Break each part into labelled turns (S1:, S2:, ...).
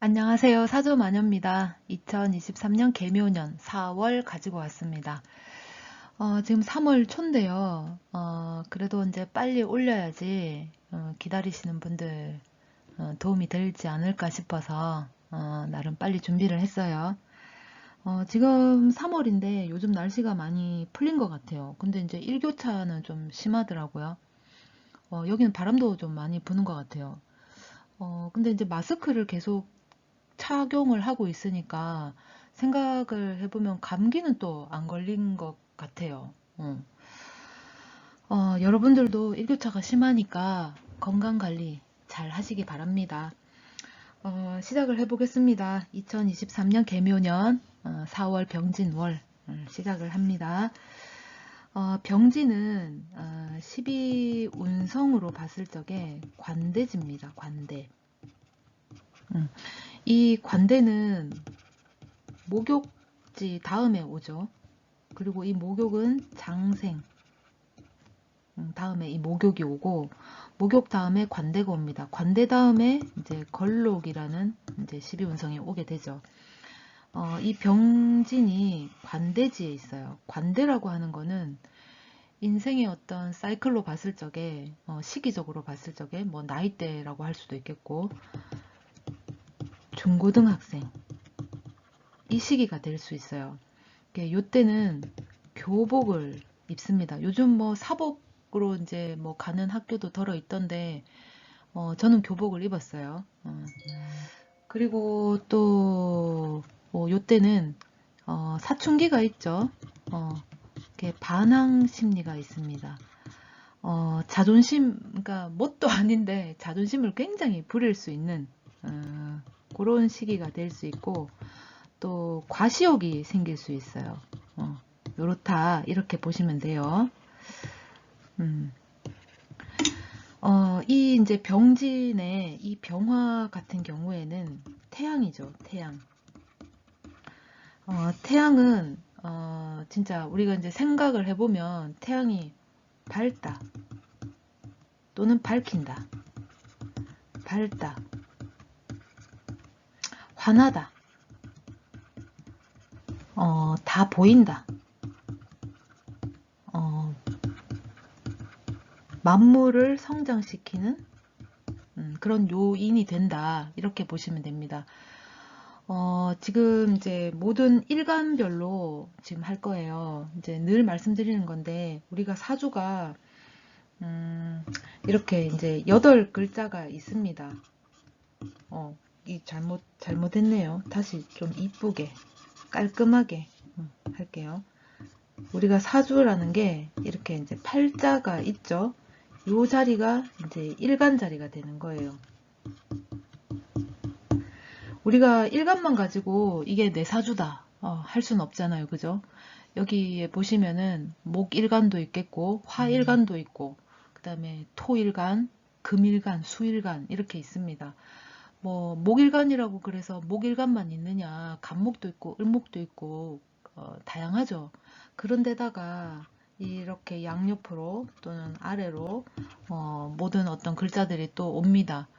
S1: 안녕하세요. 사주마녀입니다. 2023년 개묘년 4월 가지고 왔습니다. 지금 3월 초인데요. 그래도 이제 빨리 올려야지 기다리시는 분들 도움이 되지 않을까 싶어서 나름 빨리 준비를 했어요. 지금 3월인데 요즘 날씨가 많이 풀린 것 같아요. 근데 이제 일교차는 좀 심하더라고요. 여기는 바람도 좀 많이 부는 것 같아요. 근데 이제 마스크를 계속 착용을 하고 있으니까 생각을 해보면 감기는 또 안 걸린 것 같아요. 여러분들도 일교차가 심하니까 건강관리 잘 하시기 바랍니다. 시작을 해보겠습니다. 2023년 개묘년 4월 병진월 시작을 합니다. 병진은 12운성으로 봤을 적에 관대지입니다. 관대. 이 관대는 목욕지 다음에 오죠. 그리고 이 목욕은 장생 다음에 이 목욕이 오고, 목욕 다음에 관대가 옵니다. 관대 다음에 이제 걸록이라는 이제 12운성이 오게 되죠. 이 병진이 관대지에 있어요. 관대라고 하는 거는 인생의 어떤 사이클로 봤을 적에 시기적으로 봤을 적에 뭐 나이대라고 할 수도 있겠고, 중고등학생 이 시기가 될 수 있어요. 요때는 교복을 입습니다. 요즘 뭐 사복으로 이제 뭐 가는 학교도 덜어 있던데, 저는 교복을 입었어요. 그리고 또, 뭐 요때는, 사춘기가 있죠. 이렇게 반항 심리가 있습니다. 자존심, 그러니까 뭣도 아닌데 자존심을 굉장히 부릴 수 있는, 그런 시기가 될 수 있고, 또 과시욕이 생길 수 있어요. 요렇다 이렇게 보시면 돼요. 이 이제 병진의 이 병화 같은 경우에는 태양이죠. 태양. 태양은 진짜 우리가 이제 생각을 해보면 태양이 밝다 또는 밝힌다, 밝다, 환하다, 다 보인다, 어, 만물을 성장시키는 그런 요인이 된다 이렇게 보시면 됩니다. 지금 이제 모든 일간별로 지금 할 거예요. 이제 늘 말씀드리는 건데, 우리가 사주가, 이렇게 이제 8글자가 있습니다. 이 잘못했네요. 다시 좀 이쁘게, 깔끔하게, 할게요. 우리가 사주라는 게 이렇게 이제 팔자가 있죠. 요 자리가 이제 일간 자리가 되는 거예요. 우리가 일간만 가지고 이게 내 사주다 할 수는 없잖아요. 그죠? 여기에 보시면은 목일간도 있겠고 화일간도 있고 그 다음에 토일간, 금일간, 수일간 이렇게 있습니다. 뭐 목일간이라고 그래서 목일간만 있느냐, 간목도 있고 을목도 있고 다양하죠. 그런데다가 이렇게 양옆으로 또는 아래로 모든 어떤 글자들이 또 옵니다.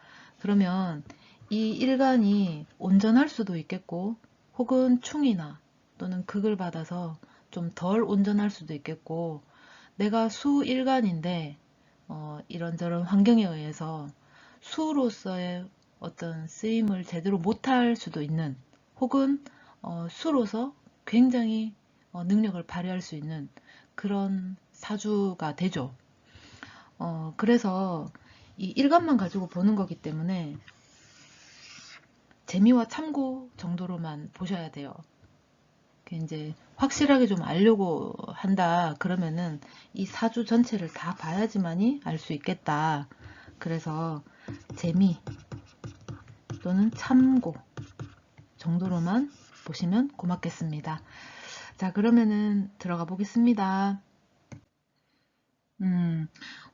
S1: 그러면 이 일간이 온전할 수도 있겠고, 혹은 충이나 또는 극을 받아서 좀 덜 온전할 수도 있겠고, 내가 수일간인데 이런저런 환경에 의해서 수로서의 어떤 쓰임을 제대로 못할 수도 있는, 혹은 수로서 굉장히 능력을 발휘할 수 있는 그런 사주가 되죠. 그래서 이 일간만 가지고 보는 거기 때문에 재미와 참고 정도로만 보셔야 돼요. 이제 확실하게 좀 알려고 한다 그러면은 이 사주 전체를 다 봐야지만이 알 수 있겠다. 그래서 재미 또는 참고 정도로만 보시면 고맙겠습니다. 자, 그러면은 들어가 보겠습니다.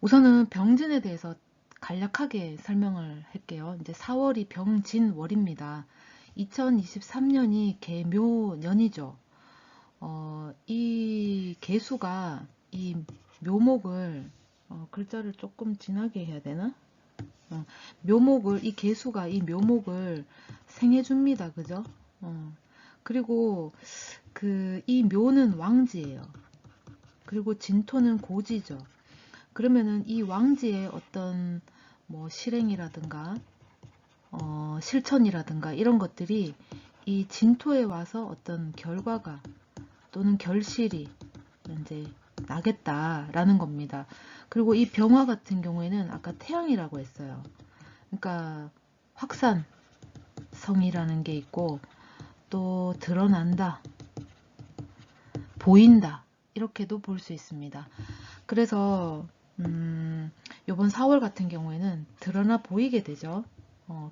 S1: 우선은 병진에 대해서 간략하게 설명을 할게요. 이제 4월이 병진월입니다. 2023년이 개묘년이죠. 이 개수가 이 묘목을 글자를 조금 진하게 해야 되나? 묘목을, 이 개수가 이 묘목을 생해줍니다. 그죠? 그리고 이 묘는 왕지예요. 그리고 진토는 고지죠. 그러면은 이 왕지의 어떤 뭐 실행이라든가 실천이라든가 이런 것들이 이 진토에 와서 어떤 결과가 또는 결실이 이제 나겠다라는 겁니다. 그리고 이 병화 같은 경우에는 아까 태양이라고 했어요. 그러니까 확산성이라는 게 있고 또 드러난다, 보인다 이렇게도 볼 수 있습니다. 그래서 요번 4월 같은 경우에는 드러나 보이게 되죠.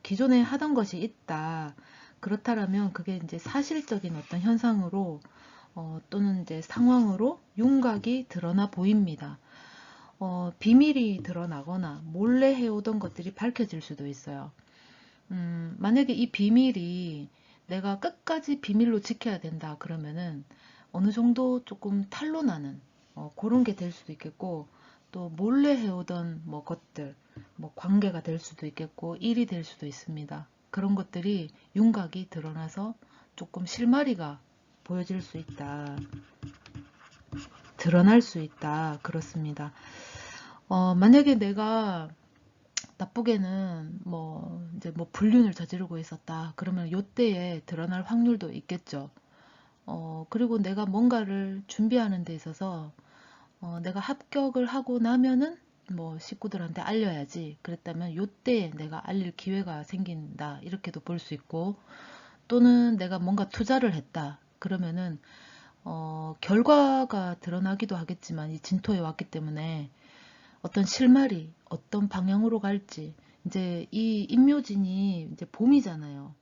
S1: 기존에 하던 것이 있다. 그렇다면 그게 이제 사실적인 어떤 현상으로 또는 이제 상황으로 윤곽이 드러나 보입니다. 비밀이 드러나거나 몰래 해오던 것들이 밝혀질 수도 있어요. 만약에 이 비밀이 내가 끝까지 비밀로 지켜야 된다 그러면은 어느 정도 조금 탄로나는 그런 게 될 수도 있겠고, 또 몰래 해오던 뭐 것들, 뭐 관계가 될 수도 있겠고 일이 될 수도 있습니다. 그런 것들이 윤곽이 드러나서 조금 실마리가 보여질 수 있다, 드러날 수 있다, 그렇습니다. 만약에 내가 나쁘게는 뭐 이제 뭐 불륜을 저지르고 있었다 그러면 요때에 드러날 확률도 있겠죠. 그리고 내가 뭔가를 준비하는 데 있어서 내가 합격을 하고 나면은 뭐 식구들한테 알려야지 그랬다면 요때에 내가 알릴 기회가 생긴다 이렇게도 볼 수 있고, 또는 내가 뭔가 투자를 했다 그러면은 결과가 드러나기도 하겠지만 이 진토에 왔기 때문에 어떤 실마리, 어떤 방향으로 갈지, 이제 이 임묘진이 이제 봄이잖아요.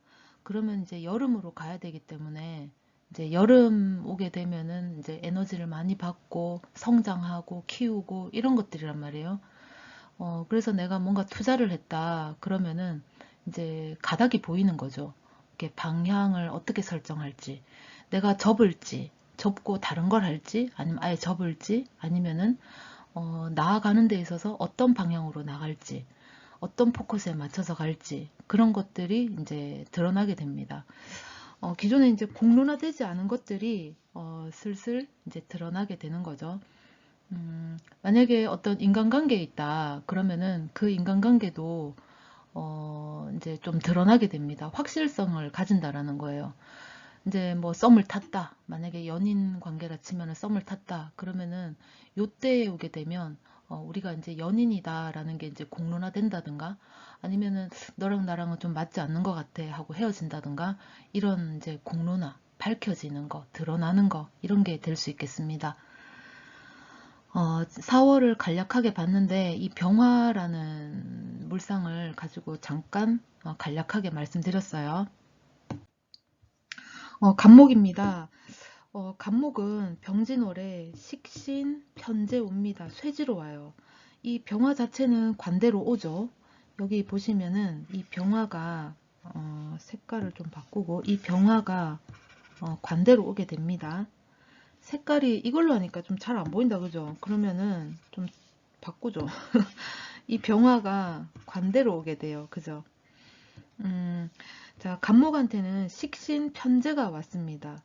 S1: 그러면 이제 여름으로 가야 되기 때문에 이제 여름 오게 되면은 이제 에너지를 많이 받고 성장하고 키우고 이런 것들이란 말이에요. 그래서 내가 뭔가 투자를 했다 그러면은 이제 가닥이 보이는 거죠. 이렇게 방향을 어떻게 설정할지, 내가 접을지, 접고 다른 걸 할지, 아니면 아예 접을지, 아니면은 나아가는 데 있어서 어떤 방향으로 나갈지, 어떤 포커스에 맞춰서 갈지, 그런 것들이 이제 드러나게 됩니다. 기존에 이제 공론화되지 않은 것들이 슬슬 이제 드러나게 되는 거죠. 만약에 어떤 인간관계에 있다 그러면은 그 인간관계도 이제 좀 드러나게 됩니다. 확실성을 가진다라는 거예요. 이제 뭐 썸을 탔다. 만약에 연인 관계라 치면은 썸을 탔다. 그러면은 요때에 오게 되면 우리가 이제 연인이다라는 게 이제 공론화된다든가, 아니면은 너랑 나랑은 좀 맞지 않는 것 같아 하고 헤어진다든가, 이런 이제 공론화, 밝혀지는 거, 드러나는 거, 이런 게 될 수 있겠습니다. 4월을 간략하게 봤는데 이 병화라는 물상을 가지고 잠깐 간략하게 말씀드렸어요. 간목입니다. 간목은 병진월에 식신 편제 옵니다. 쇠지로 와요. 이 병화 자체는 관대로 오죠. 여기 보시면은 이 병화가 색깔을 좀 바꾸고, 이 병화가 관대로 오게 됩니다. 색깔이 이걸로 하니까 좀 잘 안 보인다 그죠? 그러면은 좀 바꾸죠. 이 병화가 관대로 오게 돼요. 그죠? 자, 간목한테는 식신 편제가 왔습니다.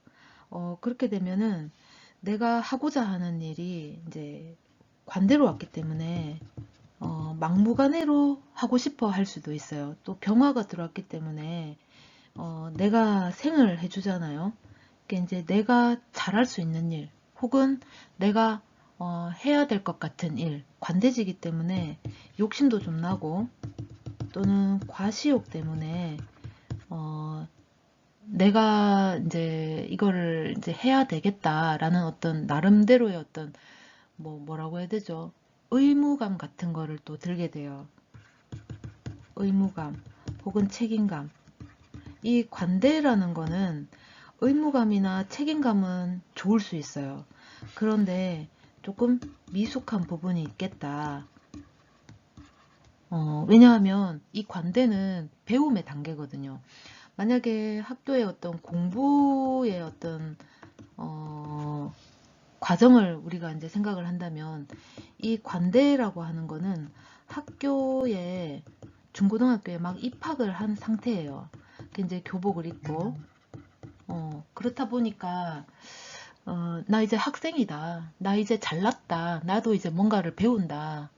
S1: 그렇게 되면은 내가 하고자 하는 일이 이제 관대로 왔기 때문에 막무가내로 하고 싶어 할 수도 있어요. 또 병화가 들어왔기 때문에 내가 생을 해주잖아요. 그러니까 이제 내가 잘할 수 있는 일, 혹은 내가 해야 될 것 같은 일, 관대지기 때문에 욕심도 좀 나고, 또는 과시욕 때문에 내가 이제 이거를 이제 해야 되겠다라는 어떤 나름대로의 어떤 뭐라고 해야 되죠? 의무감 같은 거를 또 들게 돼요. 의무감 혹은 책임감. 이 관대라는 거는 의무감이나 책임감은 좋을 수 있어요. 그런데 조금 미숙한 부분이 있겠다. 왜냐하면 이 관대는 배움의 단계거든요. 만약에 학교의 어떤 공부의 어떤 과정을 우리가 이제 생각을 한다면, 이 관대라고 하는 거는 학교의 중고등학교에 막 입학을 한 상태예요. 이제 교복을 입고 그렇다 보니까 나 이제 학생이다. 나 이제 잘났다. 나도 이제 뭔가를 배운다.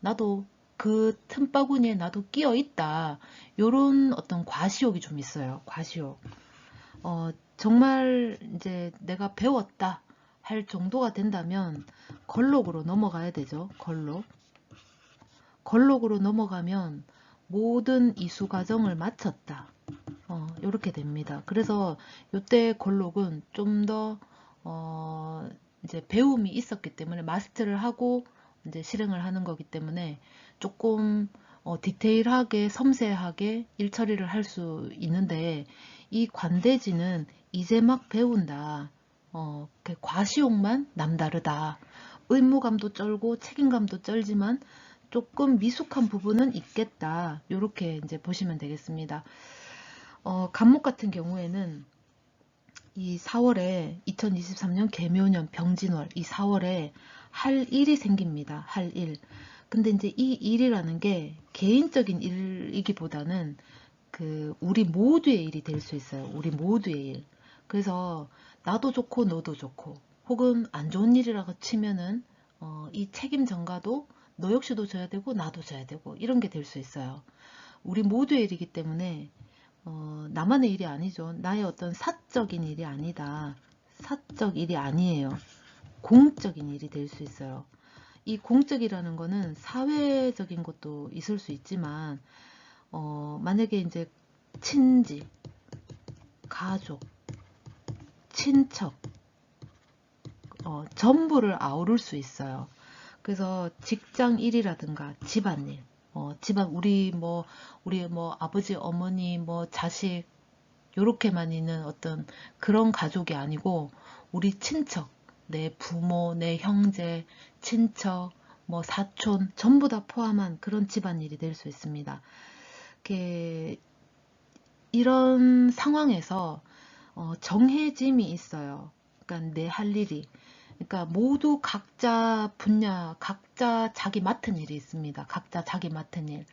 S1: 나도 그 틈바구니에 나도 끼어 있다. 요런 어떤 과시욕이 좀 있어요. 과시욕. 정말 이제 내가 배웠다 할 정도가 된다면 걸록으로 넘어가야 되죠. 걸록으로 넘어가면 모든 이수 과정을 마쳤다. 이렇게 됩니다. 그래서 이때 걸록은 좀 더 이제 배움이 있었기 때문에 마스터를 하고 이제 실행을 하는 거기 때문에 조금 디테일하게 섬세하게 일 처리를 할 수 있는데, 이 관대지는 이제 막 배운다. 과시욕만 남다르다. 의무감도 쩔고 책임감도 쩔지만 조금 미숙한 부분은 있겠다. 이렇게 이제 보시면 되겠습니다. 간목 같은 경우에는 이 4월에 2023년 개묘년 병진월 이 4월에 할 일이 생깁니다. 할 일. 근데 이제 이 일이라는 게 개인적인 일이기보다는 우리 모두의 일이 될 수 있어요. 우리 모두의 일. 그래서 나도 좋고 너도 좋고, 혹은 안 좋은 일이라고 치면은 이 책임 전가도 너 역시도 져야 되고 나도 져야 되고 이런 게 될 수 있어요. 우리 모두의 일이기 때문에 나만의 일이 아니죠. 나의 어떤 사적인 일이 아니다. 사적 일이 아니에요. 공적인 일이 될 수 있어요. 이 공적이라는 거는 사회적인 것도 있을 수 있지만, 만약에 이제 친지, 가족, 친척, 전부를 아우를 수 있어요. 그래서 직장 일이라든가 집안일, 집안 우리 뭐 아버지, 어머니, 뭐 자식 요렇게만 있는 어떤 그런 가족이 아니고 우리 친척, 내 부모, 내 형제, 친척, 뭐 사촌 전부 다 포함한 그런 집안일이 될 수 있습니다. 이런 상황에서 정해짐이 있어요. 그러니까 내 할 일이. 그러니까 모두 각자 분야, 각자 자기 맡은 일이 있습니다. 각자 자기 맡은 일.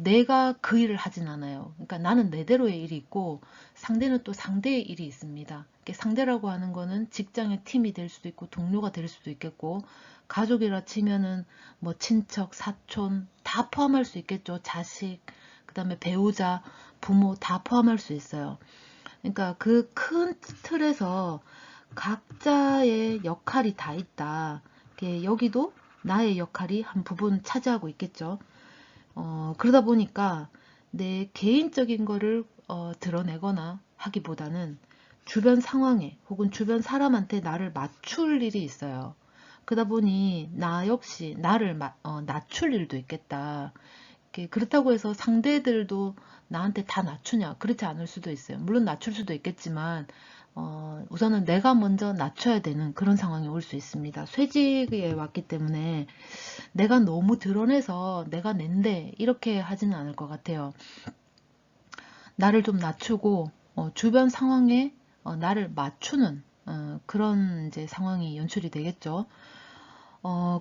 S1: 내가 그 일을 하진 않아요. 그러니까 나는 내대로의 일이 있고 상대는 또 상대의 일이 있습니다. 상대라고 하는 거는 직장의 팀이 될 수도 있고 동료가 될 수도 있겠고, 가족이라 치면은 뭐 친척, 사촌 다 포함할 수 있겠죠. 자식, 그 다음에 배우자, 부모 다 포함할 수 있어요. 그러니까 그 큰 틀에서 각자의 역할이 다 있다. 여기도 나의 역할이 한 부분 차지하고 있겠죠. 그러다 보니까 내 개인적인 거를 드러내거나 하기보다는 주변 상황에 혹은 주변 사람한테 나를 맞출 일이 있어요. 그러다 보니 나 역시 나를 낮출 일도 있겠다. 그렇다고 해서 상대들도 나한테 다 낮추냐? 그렇지 않을 수도 있어요. 물론 낮출 수도 있겠지만 우선은 내가 먼저 낮춰야 되는 그런 상황이 올 수 있습니다. 쇠직에 왔기 때문에 내가 너무 드러내서 내가 낸데 이렇게 하지는 않을 것 같아요. 나를 좀 낮추고 주변 상황에 나를 맞추는 그런 이제 상황이 연출이 되겠죠.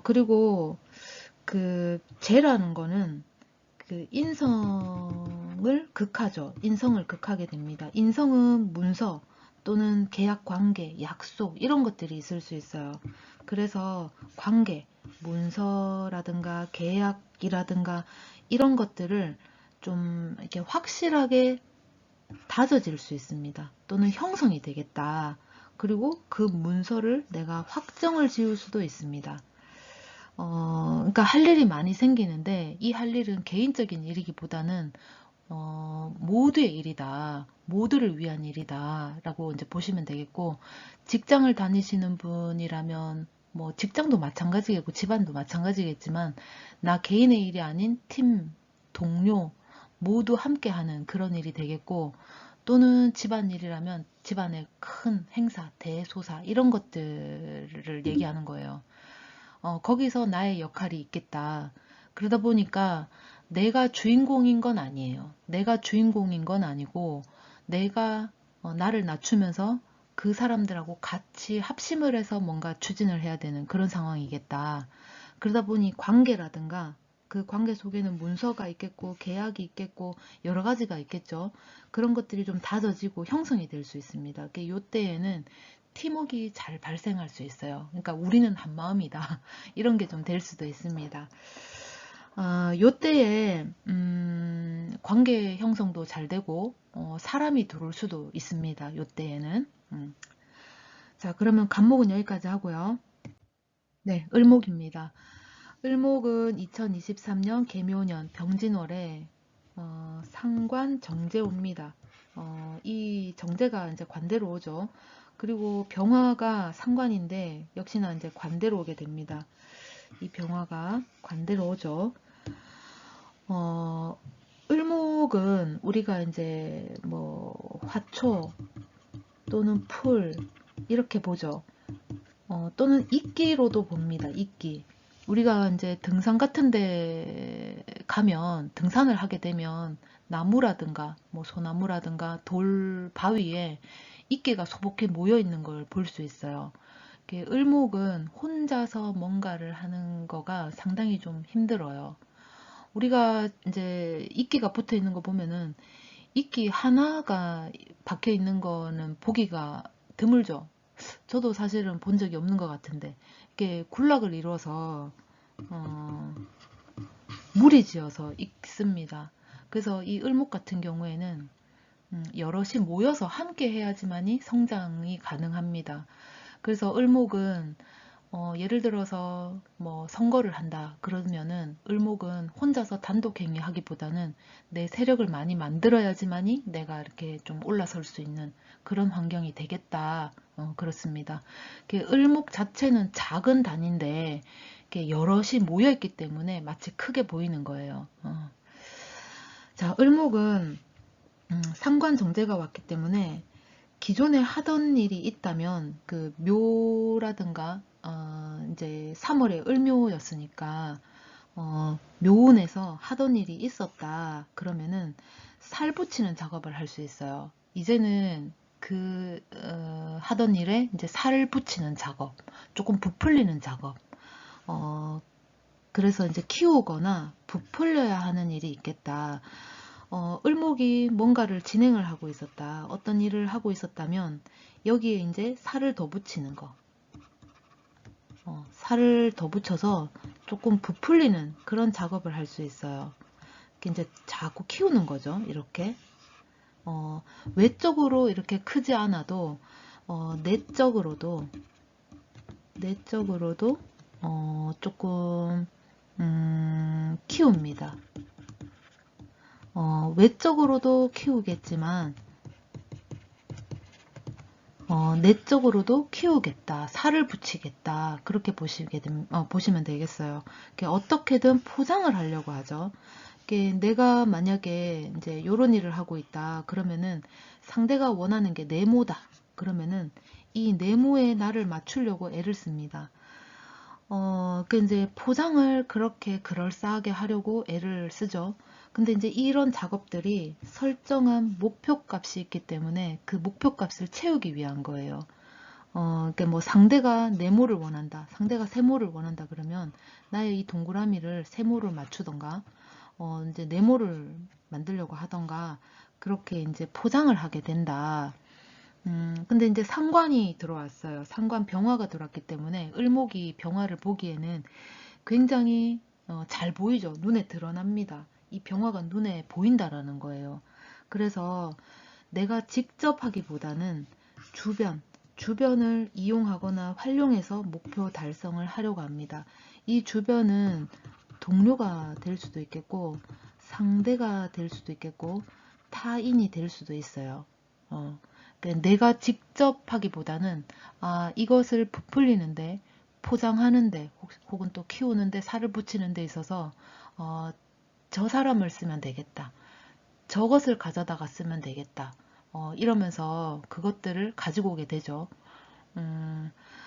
S1: 그리고 죄라는 거는 인성을 극하죠. 인성을 극하게 됩니다. 인성은 문서 또는 계약 관계, 약속 이런 것들이 있을 수 있어요. 그래서 관계, 문서라든가 계약이라든가 이런 것들을 좀 이렇게 확실하게 다져질 수 있습니다. 또는 형성이 되겠다. 그리고 그 문서를 내가 확정을 지을 수도 있습니다. 그러니까 할 일이 많이 생기는데 이 할 일은 개인적인 일이기보다는 모두의 일이다. 모두를 위한 일이다. 라고 이제 보시면 되겠고, 직장을 다니시는 분이라면 뭐 직장도 마찬가지겠고 집안도 마찬가지겠지만 나 개인의 일이 아닌 팀, 동료 모두 함께 하는 그런 일이 되겠고, 또는 집안일이라면 집안의 큰 행사, 대소사 이런 것들을 얘기하는 거예요. 거기서 나의 역할이 있겠다. 그러다 보니까 내가 주인공인 건 아니에요. 내가 주인공인 건 아니고 내가 나를 낮추면서 그 사람들하고 같이 합심을 해서 뭔가 추진을 해야 되는 그런 상황이겠다. 그러다 보니 관계라든가 그 관계 속에는 문서가 있겠고 계약이 있겠고 여러 가지가 있겠죠. 그런 것들이 좀 다져지고 형성이 될 수 있습니다. 요때에는 팀워크가 잘 발생할 수 있어요. 그러니까 우리는 한 마음이다. 이런 게 좀 될 수도 있습니다. 요때에 관계 형성도 잘 되고 사람이 들어올 수도 있습니다. 요때에는. 자, 그러면 간목은 여기까지 하고요. 네, 을목입니다. 을목은 2023년 개묘년 병진월에 상관 정제 옵니다. 이 정제가 이제 관대로 오죠. 그리고 병화가 상관인데 역시나 이제 관대로 오게 됩니다. 이 병화가 관대로 오죠. 을목은 우리가 이제 뭐 화초 또는 풀 이렇게 보죠. 또는 이끼로도 봅니다. 이끼. 우리가 이제 등산 같은 데 가면 등산을 하게 되면 나무라든가 뭐 소나무라든가 돌 바위에 이끼가 소복히 모여 있는 걸 볼 수 있어요. 을목은 혼자서 뭔가를 하는 거가 상당히 좀 힘들어요. 우리가 이제 이끼가 붙어 있는 거 보면은 이끼 하나가 박혀 있는 거는 보기가 드물죠. 저도 사실은 본 적이 없는 것 같은데 이게 군락을 이루어서 무리지어서 있습니다. 그래서 이 을목 같은 경우에는 여럿이 모여서 함께 해야지만이 성장이 가능합니다. 그래서 을목은 예를 들어서 뭐 선거를 한다 그러면은 을목은 혼자서 단독 행위하기보다는 내 세력을 많이 만들어야지만이 내가 이렇게 좀 올라설 수 있는 그런 환경이 되겠다. 그렇습니다. 을목 자체는 작은 단인데 여럿이 모여 있기 때문에 마치 크게 보이는 거예요. 자, 을목은 상관 정제가 왔기 때문에 기존에 하던 일이 있다면 그 묘라든가 이제 3월에 을묘였으니까 묘운에서 하던 일이 있었다 그러면은 살 붙이는 작업을 할 수 있어요. 이제는 그 하던 일에 이제 살 붙이는 작업, 조금 부풀리는 작업. 그래서 이제 키우거나 부풀려야 하는 일이 있겠다. 을목이 뭔가를 진행을 하고 있었다. 어떤 일을 하고 있었다면 여기에 이제 살을 더 붙이는 거. 살을 더 붙여서 조금 부풀리는 그런 작업을 할 수 있어요. 이제 자꾸 키우는 거죠. 이렇게. 외적으로 이렇게 크지 않아도 내적으로도 조금 키웁니다. 외적으로도 키우겠지만 내적으로도 키우겠다, 살을 붙이겠다 그렇게 보시면 되겠어요. 어떻게든 포장을 하려고 하죠. 내가 만약에 이제 이런 일을 하고 있다 그러면은 상대가 원하는 게 네모다 그러면은 이 네모에 나를 맞추려고 애를 씁니다. 이제 포장을 그렇게 그럴싸하게 하려고 애를 쓰죠. 근데 이제 이런 작업들이 설정한 목표값이 있기 때문에 그 목표값을 채우기 위한 거예요. 그러니까 뭐 상대가 네모를 원한다, 상대가 세모를 원한다 그러면 나의 이 동그라미를 세모를 맞추던가, 이제 네모를 만들려고 하던가 그렇게 이제 포장을 하게 된다. 근데 이제 상관이 들어왔어요. 상관 병화가 들어왔기 때문에 을목이 병화를 보기에는 굉장히 잘 보이죠. 눈에 드러납니다. 이 병화가 눈에 보인다라는 거예요. 그래서 내가 직접 하기보다는 주변을 이용하거나 활용해서 목표 달성을 하려고 합니다. 이 주변은 동료가 될 수도 있겠고 상대가 될 수도 있겠고 타인이 될 수도 있어요. 그러니까 내가 직접 하기보다는 이것을 부풀리는데 포장하는데 혹은 또 키우는데 살을 붙이는 데 있어서 저 사람을 쓰면 되겠다. 저것을 가져다가 쓰면 되겠다. 이러면서 그것들을 가지고 오게 되죠.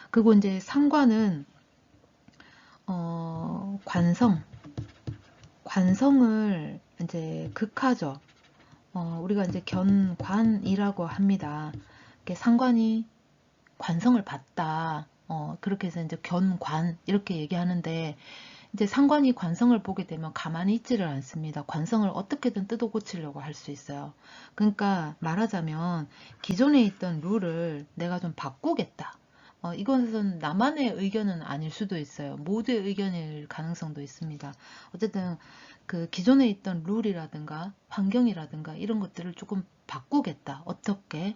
S1: 그리고 이제 상관은 관성을 이제 극하죠. 우리가 이제 견관이라고 합니다. 상관이 관성을 봤다. 그렇게 해서 이제 견관 이렇게 얘기하는데 이제 상관이 관성을 보게 되면 가만히 있지를 않습니다. 관성을 어떻게든 뜯어 고치려고 할 수 있어요. 그러니까 말하자면 기존에 있던 룰을 내가 좀 바꾸겠다. 이것은 나만의 의견은 아닐 수도 있어요. 모두의 의견일 가능성도 있습니다. 어쨌든 그 기존에 있던 룰이라든가 환경이라든가 이런 것들을 조금 바꾸겠다. 어떻게?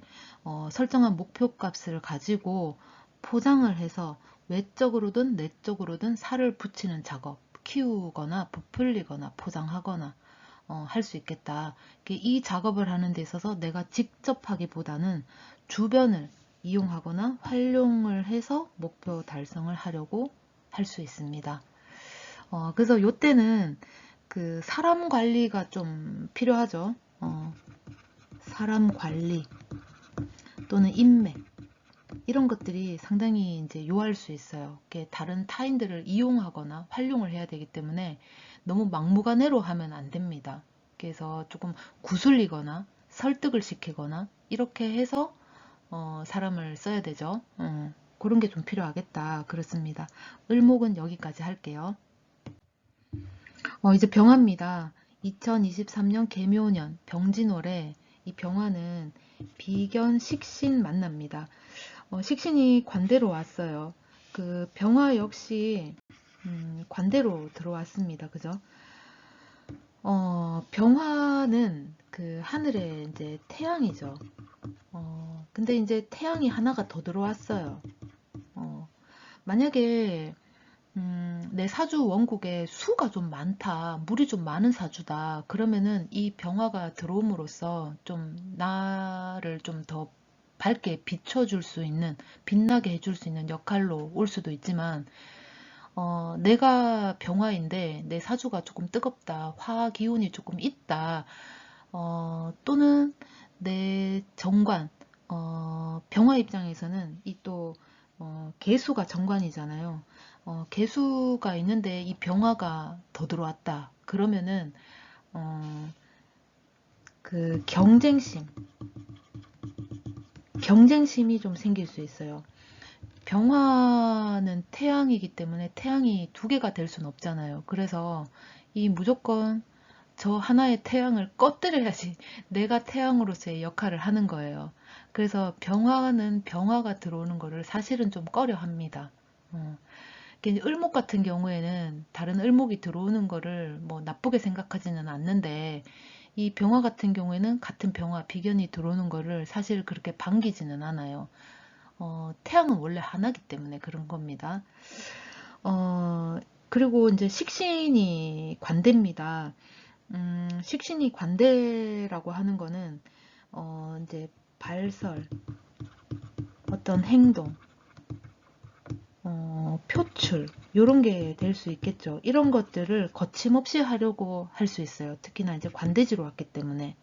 S1: 설정한 목표값을 가지고 포장을 해서 외적으로든 내적으로든 살을 붙이는 작업, 키우거나 부풀리거나 포장하거나 할 수 있겠다. 이 작업을 하는 데 있어서 내가 직접 하기보다는 주변을 이용하거나 활용을 해서 목표 달성을 하려고 할 수 있습니다. 그래서 이때는 그 사람 관리가 좀 필요하죠. 사람 관리 또는 인맥 이런 것들이 상당히 이제 요할 수 있어요. 다른 타인들을 이용하거나 활용을 해야 되기 때문에 너무 막무가내로 하면 안 됩니다. 그래서 조금 구슬리거나 설득을 시키거나 이렇게 해서 사람을 써야 되죠. 그런 게 좀 필요하겠다. 그렇습니다. 을목은 여기까지 할게요. 이제 병화입니다. 2023년 개묘년 병진월에 이 병화는 비견 식신 만납니다. 식신이 관대로 왔어요. 그 병화 역시 관대로 들어왔습니다. 그죠? 병화는 그 하늘의 이제 태양이죠. 근데 이제 태양이 하나가 더 들어왔어요. 만약에 내 사주 원국에 수가 좀 많다, 물이 좀 많은 사주다, 그러면은 이 병화가 들어옴으로써 좀 나를 좀 더 밝게 비춰줄 수 있는, 빛나게 해줄 수 있는 역할로 올 수도 있지만, 내가 병화인데 내 사주가 조금 뜨겁다, 화 기운이 조금 있다, 또는 내 정관, 병화 입장에서는 이 또 개수가 정관이잖아요. 개수가 있는데 이 병화가 더 들어왔다. 그러면은 그 경쟁심이 좀 생길 수 있어요. 병화는 태양이기 때문에 태양이 두 개가 될 수는 없잖아요. 그래서 이 무조건 저 하나의 태양을 꺼뜨려야지 내가 태양으로서의 역할을 하는 거예요. 그래서 병화는 병화가 들어오는 거를 사실은 좀 꺼려 합니다. 을목 같은 경우에는 다른 을목이 들어오는 거를 뭐 나쁘게 생각하지는 않는데 이 병화 같은 경우에는 같은 병화 비견이 들어오는 거를 사실 그렇게 반기지는 않아요. 태양은 원래 하나기 때문에 그런 겁니다. 그리고 이제 식신이 관대입니다. 식신이 관대라고 하는 거는 이제 발설, 어떤 행동, 표출 이런 게 될 수 있겠죠. 이런 것들을 거침없이 하려고 할 수 있어요. 특히나 이제 관대지로 왔기 때문에.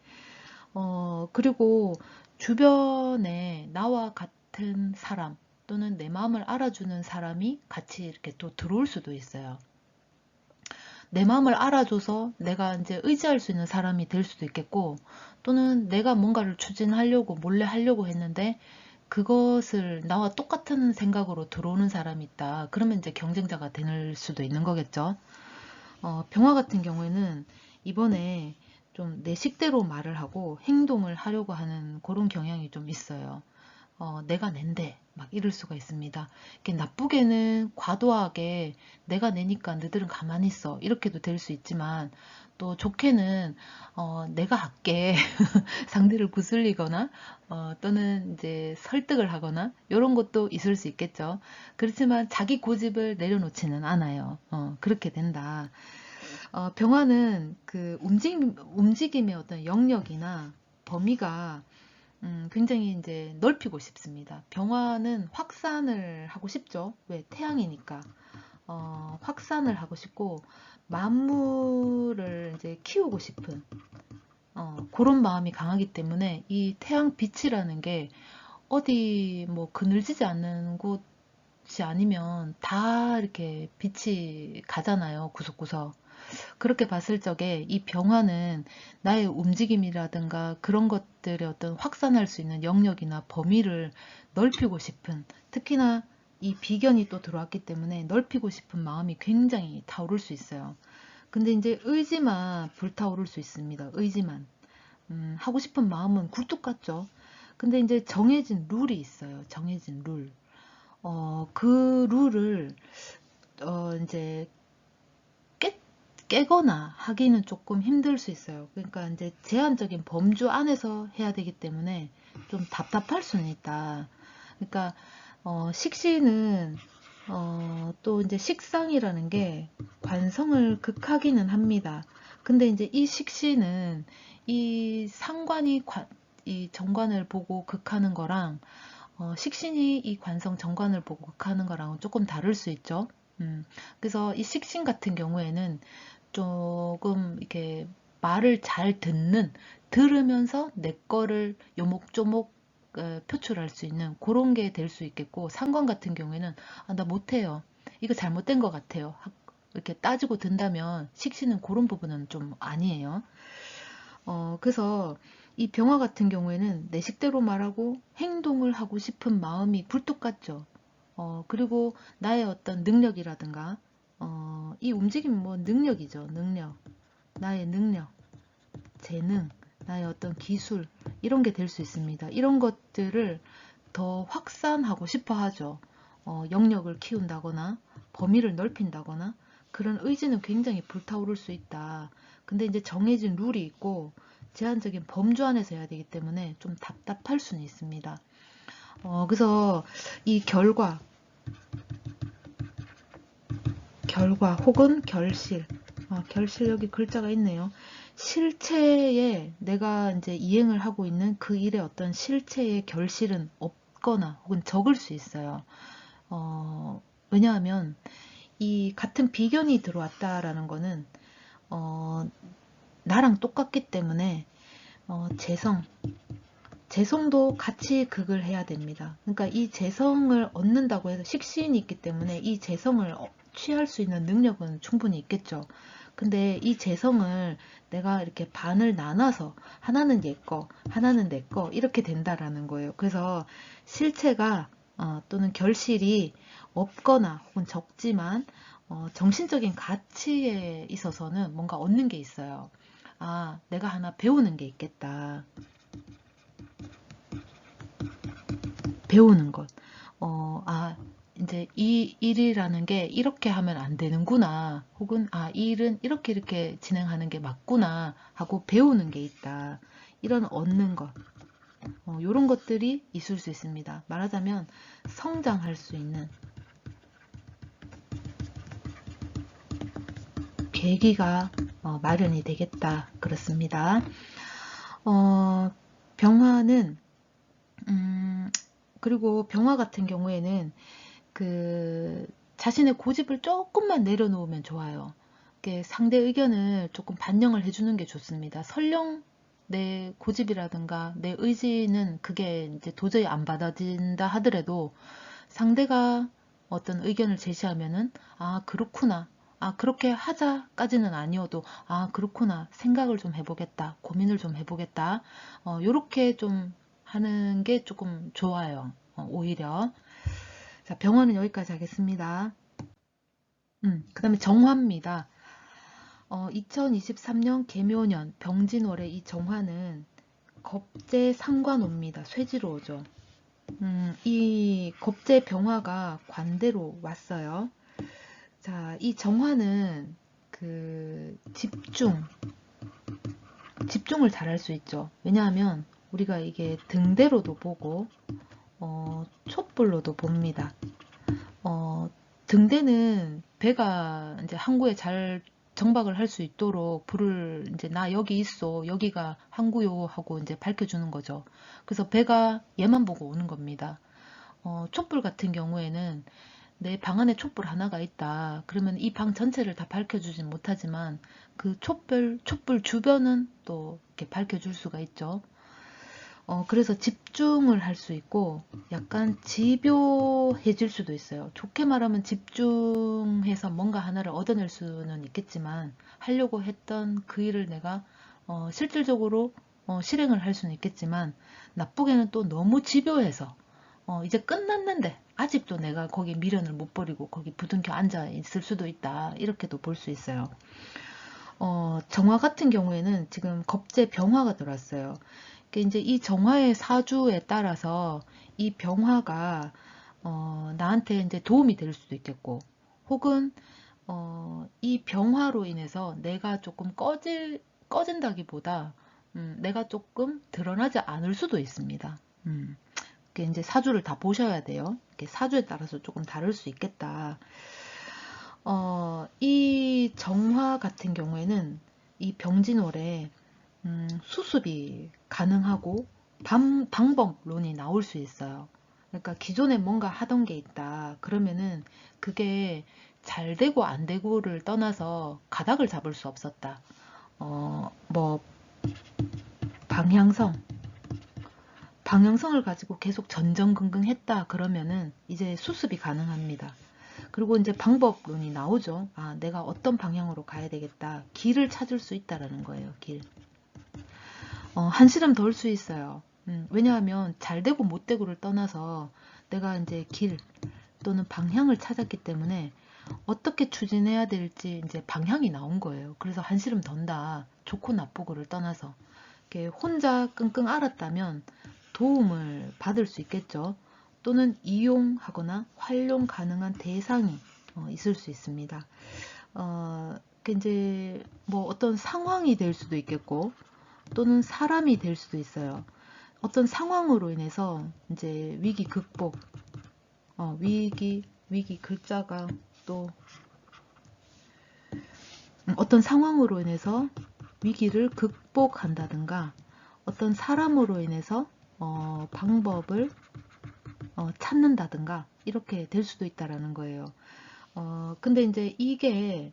S1: 그리고 주변에 나와 같은 사람 또는 내 마음을 알아주는 사람이 같이 이렇게 또 들어올 수도 있어요. 내 마음을 알아줘서 내가 이제 의지할 수 있는 사람이 될 수도 있겠고, 또는 내가 뭔가를 추진하려고 몰래 하려고 했는데 그것을 나와 똑같은 생각으로 들어오는 사람이 있다. 그러면 이제 경쟁자가 될 수도 있는 거겠죠. 병화 같은 경우에는 이번에 좀 내 식대로 말을 하고 행동을 하려고 하는 그런 경향이 좀 있어요. 내가 낸데 막 이럴 수가 있습니다. 이렇게 나쁘게는 과도하게 내가 내니까 너희들은 가만히 있어 이렇게도 될 수 있지만, 또 좋게는 내가 할게 상대를 구슬리거나 또는 이제 설득을 하거나 이런 것도 있을 수 있겠죠. 그렇지만 자기 고집을 내려놓지는 않아요. 그렇게 된다. 병화는 그 움직임의 어떤 영역이나 범위가 굉장히 이제 넓히고 싶습니다. 병화는 확산을 하고 싶죠. 왜? 태양이니까. 확산을 하고 싶고, 만물을 이제 키우고 싶은, 그런 마음이 강하기 때문에 이 태양 빛이라는 게 어디 뭐 그늘지지 않는 곳이 아니면 다 이렇게 빛이 가잖아요. 구석구석. 그렇게 봤을 적에 이 병화는 나의 움직임이라든가 그런 것들의 어떤 확산할 수 있는 영역이나 범위를 넓히고 싶은, 특히나 이 비견이 또 들어왔기 때문에 넓히고 싶은 마음이 굉장히 타오를 수 있어요. 근데 이제 의지만 불타오를 수 있습니다. 의지만. 하고 싶은 마음은 굴뚝 같죠. 근데 이제 정해진 룰이 있어요. 정해진 룰. 그 룰을 이제 깨거나 하기는 조금 힘들 수 있어요. 그러니까 이제 제한적인 범주 안에서 해야 되기 때문에 좀 답답할 수는 있다. 그러니까 식신은 또 이제 식상이라는 게 관성을 극하기는 합니다. 근데 이제 이 식신은 이 상관이 이 정관을 보고 극하는 거랑 식신이 이 관성 정관을 보고 극하는 거랑은 조금 다를 수 있죠. 그래서 이 식신 같은 경우에는 조금 이렇게 말을 잘 들으면서 내 거를 요목조목 표출할 수 있는 그런 게 될 수 있겠고, 상관 같은 경우에는 나 못해요. 이거 잘못된 것 같아요. 이렇게 따지고 든다면 식신은 그런 부분은 좀 아니에요. 그래서 이 병화 같은 경우에는 내 식대로 말하고 행동을 하고 싶은 마음이 굴뚝 같죠. 그리고 나의 어떤 능력이라든가, 이 움직임은 뭐 능력이죠. 능력. 나의 능력, 재능, 나의 어떤 기술, 이런 게 될 수 있습니다. 이런 것들을 더 확산하고 싶어 하죠. 영역을 키운다거나, 범위를 넓힌다거나, 그런 의지는 굉장히 불타오를 수 있다. 근데 이제 정해진 룰이 있고, 제한적인 범주 안에서 해야 되기 때문에 좀 답답할 수는 있습니다. 그래서 이 결과 혹은 결실, 결실 여기 글자가 있네요. 실체에 내가 이제 이행을 하고 있는 그 일의 어떤 실체의 결실은 없거나 혹은 적을 수 있어요. 왜냐하면 이 같은 비견이 들어왔다라는 거는 나랑 똑같기 때문에 재성도 같이 극을 해야 됩니다. 그러니까 이 재성을 얻는다고 해서 식신이 있기 때문에 이 재성을 취할 수 있는 능력은 충분히 있겠죠. 근데 이 재성을 내가 이렇게 반을 나눠서 하나는 얘 거, 하나는 내 거 이렇게 된다라는 거예요. 그래서 실체가 또는 결실이 없거나 혹은 적지만 정신적인 가치에 있어서는 뭔가 얻는 게 있어요. 내가 하나 배우는 게 있겠다. 배우는 것. 이제 이 일이라는 게 이렇게 하면 안 되는구나. 혹은, 이 일은 이렇게 진행하는 게 맞구나. 하고 배우는 게 있다. 이런 얻는 것. 이런 것들이 있을 수 있습니다. 말하자면 성장할 수 있는 계기가 마련이 되겠다. 그렇습니다. 병화는, 그리고 병화 같은 경우에는 자신의 고집을 조금만 내려놓으면 좋아요. 상대 의견을 조금 반영을 해주는 게 좋습니다. 설령 내 고집이라든가 내 의지는 그게 이제 도저히 안 받아진다 하더라도 상대가 어떤 의견을 제시하면은 그렇구나. 그렇게 하자까지는 아니어도 그렇구나. 생각을 좀 해보겠다. 고민을 좀 해보겠다. 요렇게 좀 하는 게 조금 좋아요. 오히려. 자, 병원은 여기까지 하겠습니다. 그 다음에 정화입니다. 2023년 개묘년 병진월에 이 정화는 겁재 상관옵니다. 쇠지로 오죠. 이 겁재 병화가 관대로 왔어요. 자, 이 정화는 집중을 잘할 수 있죠. 왜냐하면 우리가 이게 등대로도 보고 촛불로도 봅니다. 등대는 배가 이제 항구에 잘 정박을 할 수 있도록 불을 이제 나 여기 있어 여기가 항구요 하고 이제 밝혀주는 거죠. 그래서 배가 얘만 보고 오는 겁니다. 촛불 같은 경우에는 내 방 안에 촛불 하나가 있다. 그러면 이 방 전체를 다 밝혀주진 못하지만 그 촛불 주변은 또 이렇게 밝혀줄 수가 있죠. 그래서 집중을 할 수 있고 약간 집요해질 수도 있어요. 좋게 말하면 집중해서 뭔가 하나를 얻어낼 수는 있겠지만 하려고 했던 그 일을 내가 실질적으로 실행을 할 수는 있겠지만 나쁘게는 또 너무 집요해서 이제 끝났는데 아직도 내가 거기 미련을 못 버리고 거기 부둥켜 앉아 있을 수도 있다. 이렇게도 볼 수 있어요. 정화 같은 경우에는 지금 겁재 병화가 들어왔어요. 이제 이 정화의 사주에 따라서 이 병화가 나한테 이제 도움이 될 수도 있겠고, 혹은 이 병화로 인해서 내가 조금 꺼진다기보다 내가 조금 드러나지 않을 수도 있습니다. 이제 사주를 다 보셔야 돼요. 사주에 따라서 조금 다를 수 있겠다. 이 정화 같은 경우에는 이 병진월에 수습이 가능하고 방법론이 나올 수 있어요. 그러니까 기존에 뭔가 하던 게 있다. 그러면은 그게 잘 되고 안 되고를 떠나서 가닥을 잡을 수 없었다. 뭐 방향성을 가지고 계속 전전긍긍했다. 그러면은 이제 수습이 가능합니다. 그리고 이제 방법론이 나오죠. 아, 내가 어떤 방향으로 가야 되겠다. 길을 찾을 수 있다라는 거예요. 길. 한시름 덜 수 있어요. 왜냐하면 잘 되고 못 되고를 떠나서 내가 이제 길 또는 방향을 찾았기 때문에 어떻게 추진해야 될지 이제 방향이 나온 거예요. 그래서 한시름 던다. 좋고 나쁘고를 떠나서. 이렇게 혼자 끙끙 앓았다면 도움을 받을 수 있겠죠. 또는 이용하거나 활용 가능한 대상이 있을 수 있습니다. 이제 뭐 어떤 상황이 될 수도 있겠고, 또는 사람이 될 수도 있어요. 어떤 상황으로 인해서 이제 위기 극복, 위기 글자가 또 어떤 상황으로 인해서 위기를 극복한다든가, 어떤 사람으로 인해서 방법을 찾는다든가 이렇게 될 수도 있다라는 거예요. 근데 이제 이게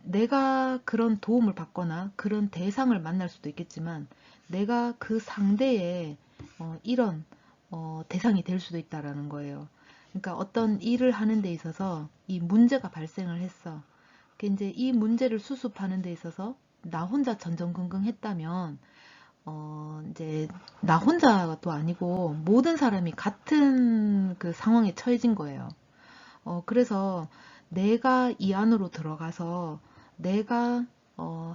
S1: 내가 그런 도움을 받거나 그런 대상을 만날 수도 있겠지만 내가 그 상대의 이런 대상이 될 수도 있다라는 거예요. 그러니까 어떤 일을 하는 데 있어서 이 문제가 발생을 했어. 이제 이 문제를 수습하는 데 있어서 나 혼자 전전긍긍했다면 이제 나 혼자도 아니고 모든 사람이 같은 그 상황에 처해진 거예요. 그래서 내가 이 안으로 들어가서 내가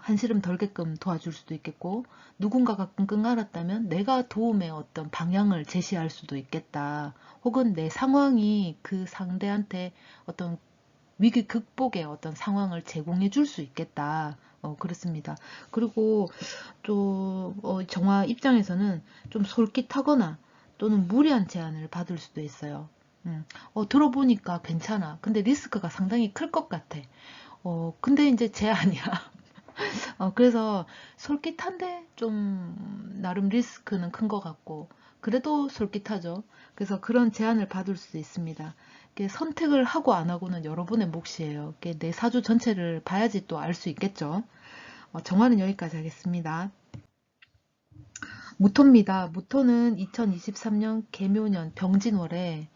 S1: 한시름 덜게끔 도와줄 수도 있겠고, 누군가가 끙끙 앓았다면 내가 도움의 어떤 방향을 제시할 수도 있겠다. 혹은 내 상황이 그 상대한테 어떤 위기 극복의 어떤 상황을 제공해 줄 수 있겠다. 그렇습니다. 그리고 또 정화 입장에서는 좀 솔깃하거나 또는 무리한 제안을 받을 수도 있어요. 들어보니까 괜찮아. 근데 리스크가 상당히 클 것 같아. 근데 이제 제한이야. 그래서 솔깃한데 좀 나름 리스크는 큰 것 같고, 그래도 솔깃하죠. 그래서 그런 제안을 받을 수 있습니다. 선택을 하고 안 하고는 여러분의 몫이에요. 내 사주 전체를 봐야지 또 알 수 있겠죠. 정화는 여기까지 하겠습니다. 무토입니다. 무토는 2023년 개묘년 병진월에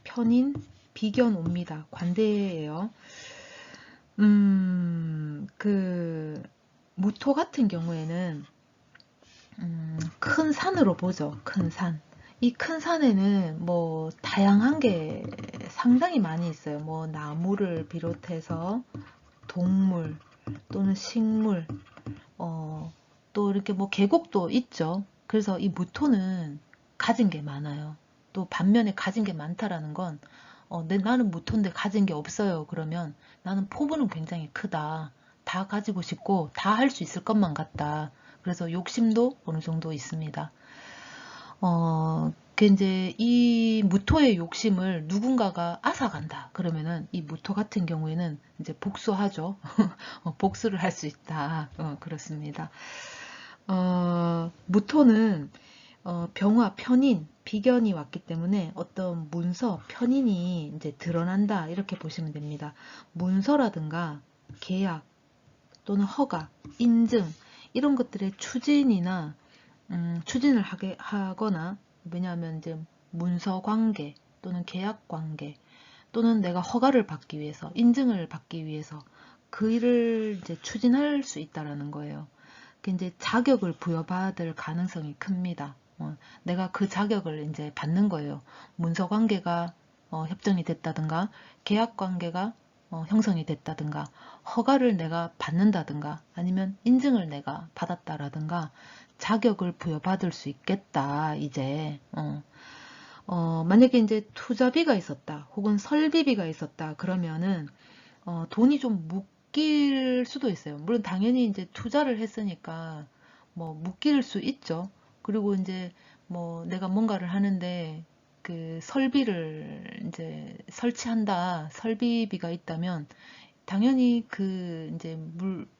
S1: 편인 비견 옵니다. 관대예요. 그 무토 같은 경우에는 큰 산으로 보죠. 큰 산. 이 큰 산에는 뭐 다양한 게 상당히 많이 있어요. 뭐 나무를 비롯해서 동물 또는 식물, 또 이렇게 뭐 계곡도 있죠. 그래서 이 무토는 가진 게 많아요. 또 반면에 가진 게 많다라는 건 나는 무토인데 가진 게 없어요. 그러면 나는 포부는 굉장히 크다. 다 가지고 싶고 다 할 수 있을 것만 같다. 그래서 욕심도 어느 정도 있습니다. 이제 이 무토의 욕심을 누군가가 앗아간다. 그러면은 이 무토 같은 경우에는 이제 복수하죠. 복수를 할 수 있다. 그렇습니다. 무토는 병화, 편인, 비견이 왔기 때문에 어떤 문서, 편인이 이제 드러난다. 이렇게 보시면 됩니다. 문서라든가 계약 또는 허가, 인증 이런 것들의 추진이나 추진을 하거나, 왜냐하면 이제 문서 관계 또는 계약 관계 또는 내가 허가를 받기 위해서, 인증을 받기 위해서 그 일을 이제 추진할 수 있다라는 거예요. 이제 자격을 부여받을 가능성이 큽니다. 내가 그 자격을 이제 받는 거예요. 문서 관계가 협정이 됐다든가, 계약 관계가 형성이 됐다든가, 허가를 내가 받는다든가, 아니면 인증을 내가 받았다라든가, 자격을 부여받을 수 있겠다, 이제. 만약에 이제 투자비가 있었다, 혹은 설비비가 있었다, 그러면은, 돈이 좀 묶일 수도 있어요. 물론 당연히 이제 투자를 했으니까, 뭐, 묶일 수 있죠. 그리고 이제, 뭐, 내가 뭔가를 하는데, 그 설비를 이제 설치한다, 설비비가 있다면, 당연히 그 이제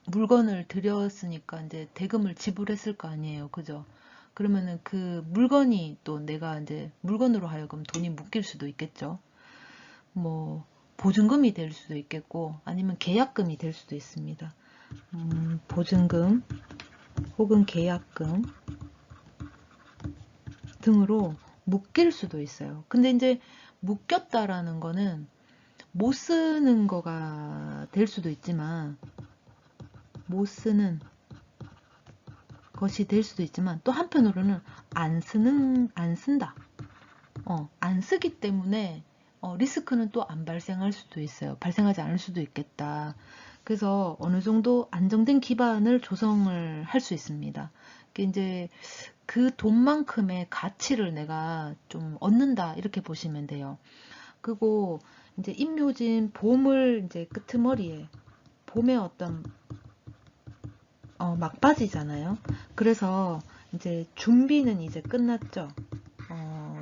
S1: 물건을 들였으니까 이제 대금을 지불했을 거 아니에요. 그죠? 그러면은 그 물건이 또 내가 이제 물건으로 하여금 돈이 묶일 수도 있겠죠. 뭐 보증금이 될 수도 있겠고 아니면 계약금이 될 수도 있습니다. 보증금 혹은 계약금 등으로 묶일 수도 있어요. 근데 이제 묶였다라는 거는 못 쓰는 거가 될 수도 있지만 못 쓰는 것이 될 수도 있지만 또 한편으로는 안 쓴다. 안 쓰기 때문에 리스크는 또 안 발생할 수도 있어요. 발생하지 않을 수도 있겠다. 그래서 어느 정도 안정된 기반을 조성을 할 수 있습니다. 이제 그 돈만큼의 가치를 내가 좀 얻는다 이렇게 보시면 돼요. 그리고 이제 임묘진 봄을 이제 끄트머리에 봄의 어떤 막바지잖아요. 그래서 이제 준비는 이제 끝났죠.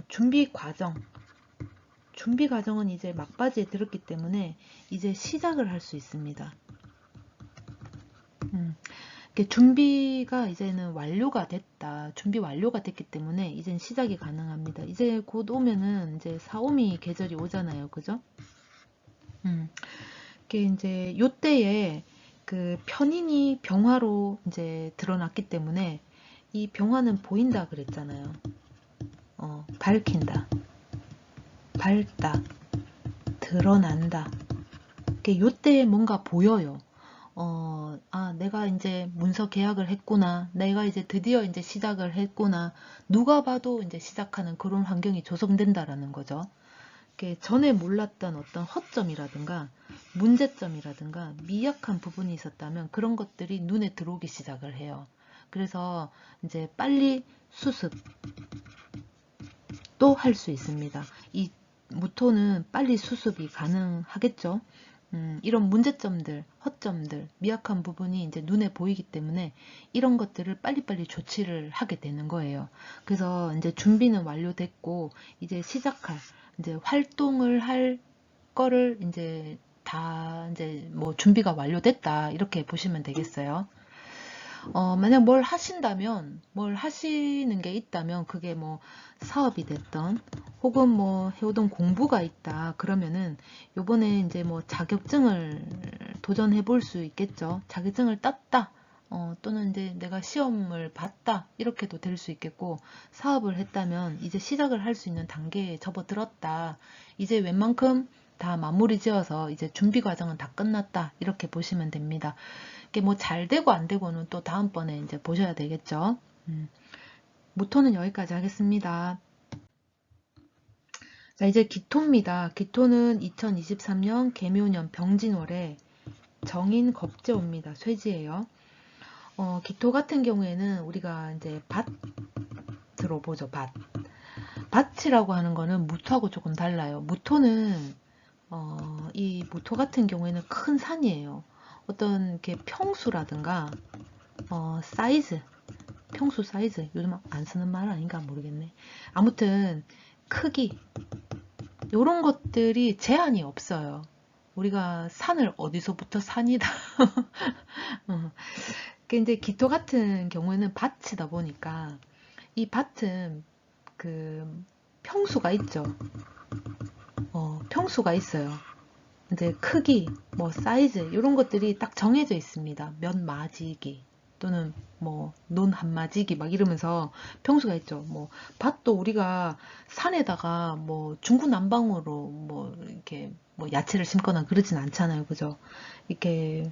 S1: 준비 과정은 이제 막바지에 들었기 때문에 이제 시작을 할 수 있습니다. 준비가 이제는 완료가 됐다. 준비 완료가 됐기 때문에 이제 시작이 가능합니다. 이제 곧 오면은 이제 사오미 계절이 오잖아요. 그죠? 이게 이제 요때에 그 편인이 병화로 이제 드러났기 때문에 이 병화는 보인다 그랬잖아요. 밝힌다, 밝다, 드러난다. 요때 뭔가 보여요. 내가 이제 문서 계약을 했구나. 내가 이제 드디어 이제 시작을 했구나. 누가 봐도 이제 시작하는 그런 환경이 조성된다라는 거죠. 전에 몰랐던 어떤 허점이라든가 문제점이라든가 미약한 부분이 있었다면 그런 것들이 눈에 들어오기 시작을 해요. 그래서 이제 빨리 수습도 할 수 있습니다. 이 무토는 빨리 수습이 가능하겠죠. 이런 문제점들, 허점들, 미약한 부분이 이제 눈에 보이기 때문에 이런 것들을 빨리빨리 조치를 하게 되는 거예요. 그래서 이제 준비는 완료됐고 이제 시작할 이제 활동을 할 거를 이제 다 이제 뭐 준비가 완료됐다 이렇게 보시면 되겠어요. 만약 뭘 하신다면, 뭘 하시는 게 있다면, 그게 뭐 사업이 됐던, 혹은 뭐 해오던 공부가 있다. 그러면은 요번에 이제 뭐 자격증을 도전해 볼 수 있겠죠. 자격증을 땄다. 또는 이제 내가 시험을 봤다. 이렇게도 될 수 있겠고, 사업을 했다면 이제 시작을 할 수 있는 단계에 접어들었다. 이제 웬만큼 다 마무리 지어서 이제 준비 과정은 다 끝났다. 이렇게 보시면 됩니다. 이게 뭐 잘 되고 안 되고는 또 다음번에 이제 보셔야 되겠죠. 무토는 여기까지 하겠습니다. 자, 이제 기토입니다. 기토는 2023년 개묘년 병진월에 정인 겁재옵니다. 쇠지예요. 기토 같은 경우에는 우리가 이제 밭으로 보죠. 밭이라고 하는 거는 무토하고 조금 달라요. 무토는 이 무토 같은 경우에는 큰 산이에요. 어떤 이렇게 평수라든가 사이즈, 평수 사이즈, 요즘 안 쓰는 말 아닌가 모르겠네. 아무튼 크기 이런 것들이 제한이 없어요. 우리가 산을 어디서부터 산이다. 이제 기토 같은 경우에는 밭이다 보니까 이 밭은 그 평수가 있죠. 평수가 있어요. 이제 크기, 뭐 사이즈 이런 것들이 딱 정해져 있습니다. 몇 마지기 또는 뭐 논 한 마지기 막 이러면서 평수가 있죠. 뭐 밭도 우리가 산에다가 뭐 중구난방으로 뭐 이렇게 뭐 야채를 심거나 그러진 않잖아요. 그죠? 이렇게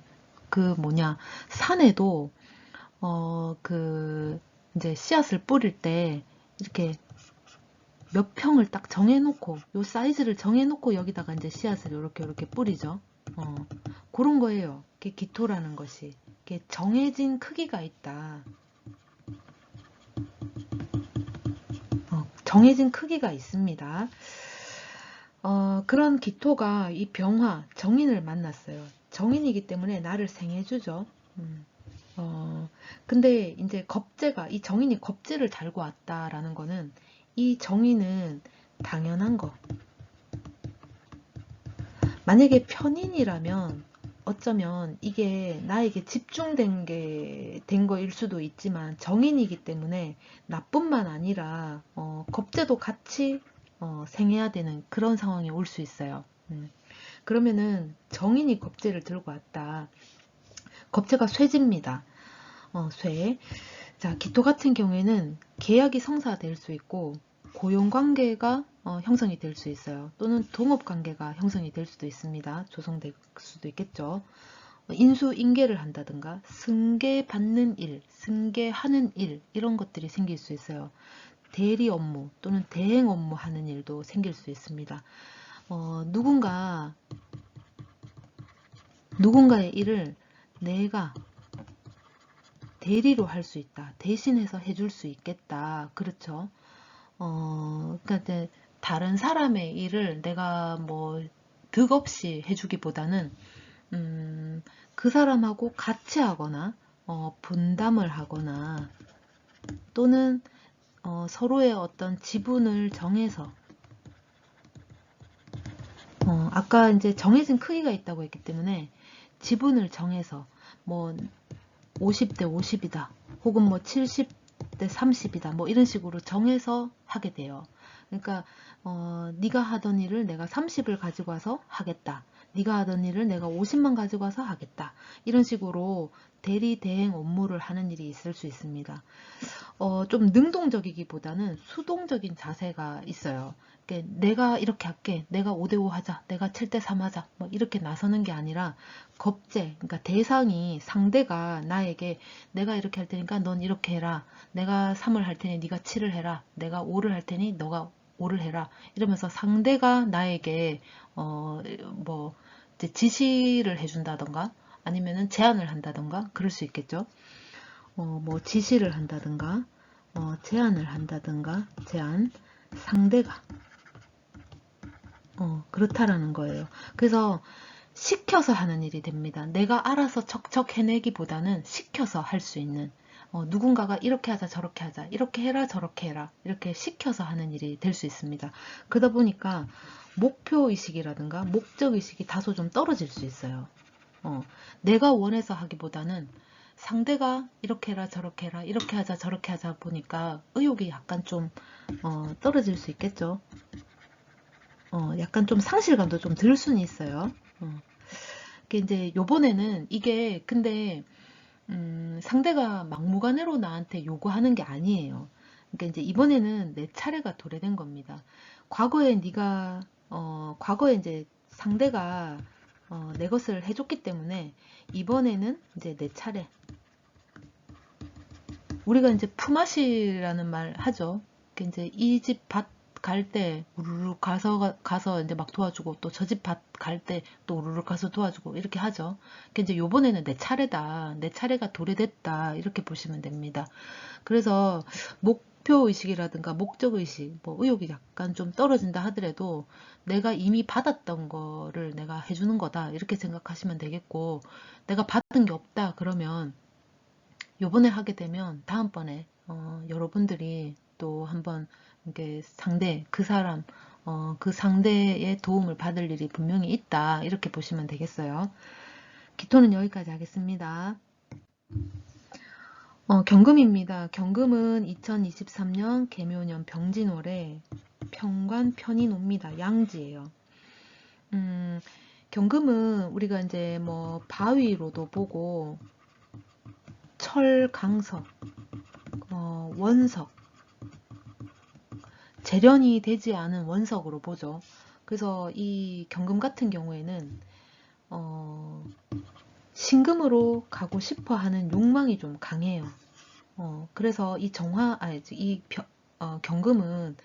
S1: 그 뭐냐 산에도 그 이제 씨앗을 뿌릴 때 이렇게 몇 평을 딱 정해놓고 요 사이즈를 정해놓고 여기다가 이제 씨앗을 이렇게 뿌리죠. 그런 거예요. 이게 기토라는 것이. 이게 정해진 크기가 있다. 정해진 크기가 있습니다. 그런 기토가 이 병화, 정인을 만났어요. 정인이기 때문에 나를 생해주죠. 근데 이제 겁재가, 이 정인이 겁재를 달고 왔다라는 거는 이 정인은 당연한 거. 만약에 편인이라면 어쩌면 이게 나에게 집중된 된 거일 수도 있지만 정인이기 때문에 나뿐만 아니라 겁재도 같이 생해야 되는 그런 상황이 올 수 있어요. 그러면은 정인이 겁재를 들고 왔다. 겁재가 쇠집니다. 쇠. 자, 기토 같은 경우에는 계약이 성사될 수 있고 고용관계가 형성이 될 수 있어요. 또는 동업관계가 형성이 될 수도 있습니다. 조성될 수도 있겠죠. 인수인계를 한다든가 승계받는 일, 승계하는 일 이런 것들이 생길 수 있어요. 대리 업무 또는 대행 업무 하는 일도 생길 수 있습니다. 누군가의 일을 내가 대리로 할 수 있다. 대신해서 해줄 수 있겠다. 그렇죠. 그러니까 이제 다른 사람의 일을 내가 뭐 득없이 해주기보다는 그 사람하고 같이 하거나 분담을 하거나 또는 서로의 어떤 지분을 정해서 아까 이제 정해진 크기가 있다고 했기 때문에 지분을 정해서 뭐 50대 50이다 혹은 뭐 70대 30이다 뭐 이런 식으로 정해서 하게 돼요. 그러니까 네가 하던 일을 내가 30을 가지고 와서 하겠다. 네가 하던 일을 내가 50만 가지고 와서 하겠다. 이런 식으로 대리 대행 업무를 하는 일이 있을 수 있습니다. 좀 능동적이기보다는 수동적인 자세가 있어요. 그러니까 내가 이렇게 할게, 내가 5대5 하자, 내가 7대3 하자, 뭐 이렇게 나서는 게 아니라 겁제, 그러니까 대상이 상대가 나에게 내가 이렇게 할 테니까 넌 이렇게 해라, 내가 3을 할 테니 네가 7을 해라, 내가 5를 할 테니 너가 5를 해라, 이러면서 상대가 나에게 뭐 이제 지시를 해준다던가 아니면은 제안을 한다던가 그럴 수 있겠죠. 뭐 지시를 한다든가 제안을 한다든가 상대가 그렇다라는 거예요. 그래서 시켜서 하는 일이 됩니다. 내가 알아서 척척 해내기보다는 시켜서 할 수 있는 누군가가 이렇게 하자 저렇게 하자 이렇게 해라 저렇게 해라 이렇게 시켜서 하는 일이 될 수 있습니다. 그러다 보니까 목표의식이라든가 목적의식이 다소 좀 떨어질 수 있어요. 내가 원해서 하기보다는 상대가 이렇게 해라 저렇게 해라 이렇게 하자 저렇게 하자 보니까 의욕이 약간 좀 떨어질 수 있겠죠. 약간 좀 상실감도 좀 들 수는 있어요. 이제 요번에는 이게 근데 상대가 막무가내로 나한테 요구하는 게 아니에요. 그러니까 이제 이번에는 내 차례가 도래된 겁니다. 과거에 과거에 이제 상대가 내 것을 해줬기 때문에 이번에는 이제 내 차례. 우리가 이제 품앗이라는 말 하죠. 이제 이 집 밭 갈 때 우르르 가서 이제 막 도와주고 또 저 집 밭 갈 때 또 우르르 가서 도와주고 이렇게 하죠. 이제 요번에는 내 차례다. 내 차례가 도래됐다. 이렇게 보시면 됩니다. 그래서 목표의식이라든가 목적의식, 뭐 의욕이 약간 좀 떨어진다 하더라도 내가 이미 받았던 거를 내가 해주는 거다. 이렇게 생각하시면 되겠고, 내가 받은 게 없다. 그러면 요번에 하게 되면 다음번에 여러분들이 또 한번 이렇게 그 사람 그 상대의 도움을 받을 일이 분명히 있다 이렇게 보시면 되겠어요. 기토는 여기까지 하겠습니다. 경금입니다. 경금은 2023년 개묘년 병진월에 평관 편인옵니다. 양지예요. 경금은 우리가 이제 뭐 바위로도 보고 철강석, 원석, 재련이 되지 않은 원석으로 보죠. 그래서 이 경금 같은 경우에는 신금으로 가고 싶어 하는 욕망이 좀 강해요. 그래서 이 경금은